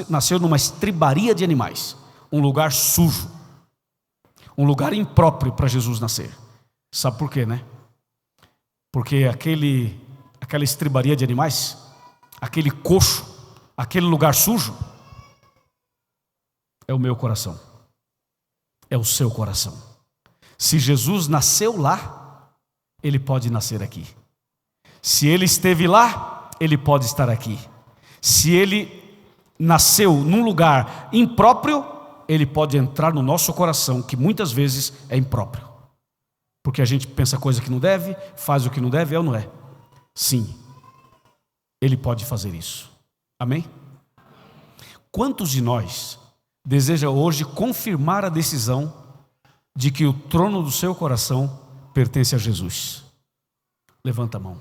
nasceu numa estribaria de animais. Um lugar sujo. Um lugar impróprio para Jesus nascer. Sabe por quê, né? Porque aquela estribaria de animais, aquele coxo, aquele lugar sujo, é o meu coração, é o seu coração. Se Jesus nasceu lá, Ele pode nascer aqui. Se Ele esteve lá, Ele pode estar aqui. Se Ele nasceu num lugar impróprio, Ele pode entrar no nosso coração, que muitas vezes é impróprio. Porque a gente pensa coisa que não deve, faz o que não deve, é ou não é? Sim, Ele pode fazer isso. Amém? Quantos de nós deseja hoje confirmar a decisão de que o trono do seu coração pertence a Jesus? Levanta a mão.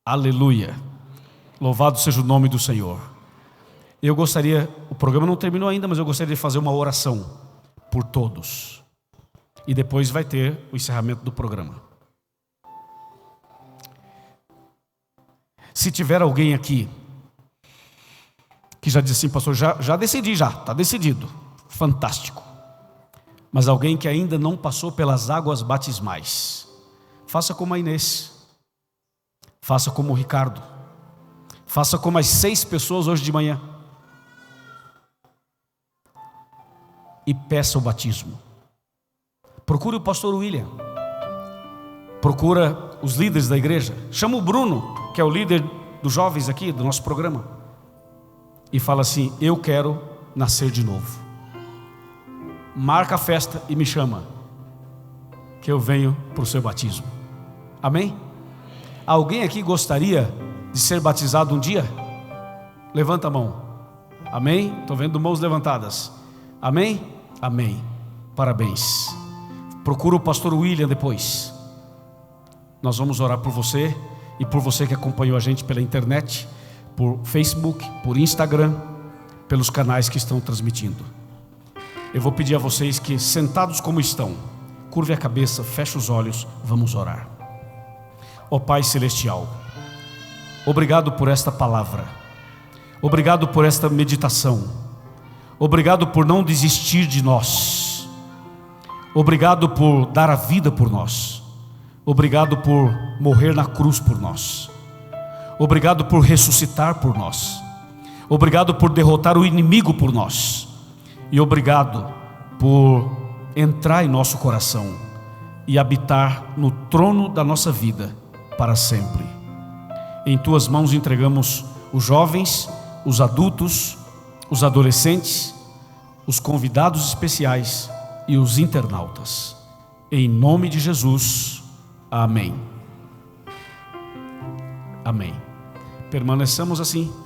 Aleluia. Louvado seja o nome do Senhor. Eu gostaria, o programa não terminou ainda, mas eu gostaria de fazer uma oração por todos. E depois vai ter o encerramento do programa. Se tiver alguém aqui que já diz assim: pastor, já decidi, está decidido, fantástico. Mas alguém que ainda não passou pelas águas batismais, faça como a Inês, faça como o Ricardo, faça como as 6 pessoas hoje de manhã, e peça o batismo. Procure o pastor William, procura os líderes da igreja, chama o Bruno, que é o líder dos jovens aqui do nosso programa, e fala assim: eu quero nascer de novo. Marca a festa e me chama, que eu venho para o seu batismo. Amém? Alguém aqui gostaria de ser batizado um dia? Levanta a mão. Amém? Estou vendo mãos levantadas. Amém? Amém. Parabéns. Procura o pastor William depois. Nós vamos orar por você e por você que acompanhou a gente pela internet, por Facebook, por Instagram, pelos canais que estão transmitindo. Eu vou pedir a vocês que, sentados como estão, curve a cabeça, feche os olhos, vamos orar. Ó Pai Celestial, obrigado por esta palavra, obrigado por esta meditação, obrigado por não desistir de nós, obrigado por dar a vida por nós, obrigado por morrer na cruz por nós, obrigado por ressuscitar por nós, obrigado por derrotar o inimigo por nós, e obrigado por entrar em nosso coração e habitar no trono da nossa vida para sempre. Em Tuas mãos entregamos os jovens, os adultos, os adolescentes, os convidados especiais e os internautas. Em nome de Jesus, amém. Amém. Permaneçamos assim,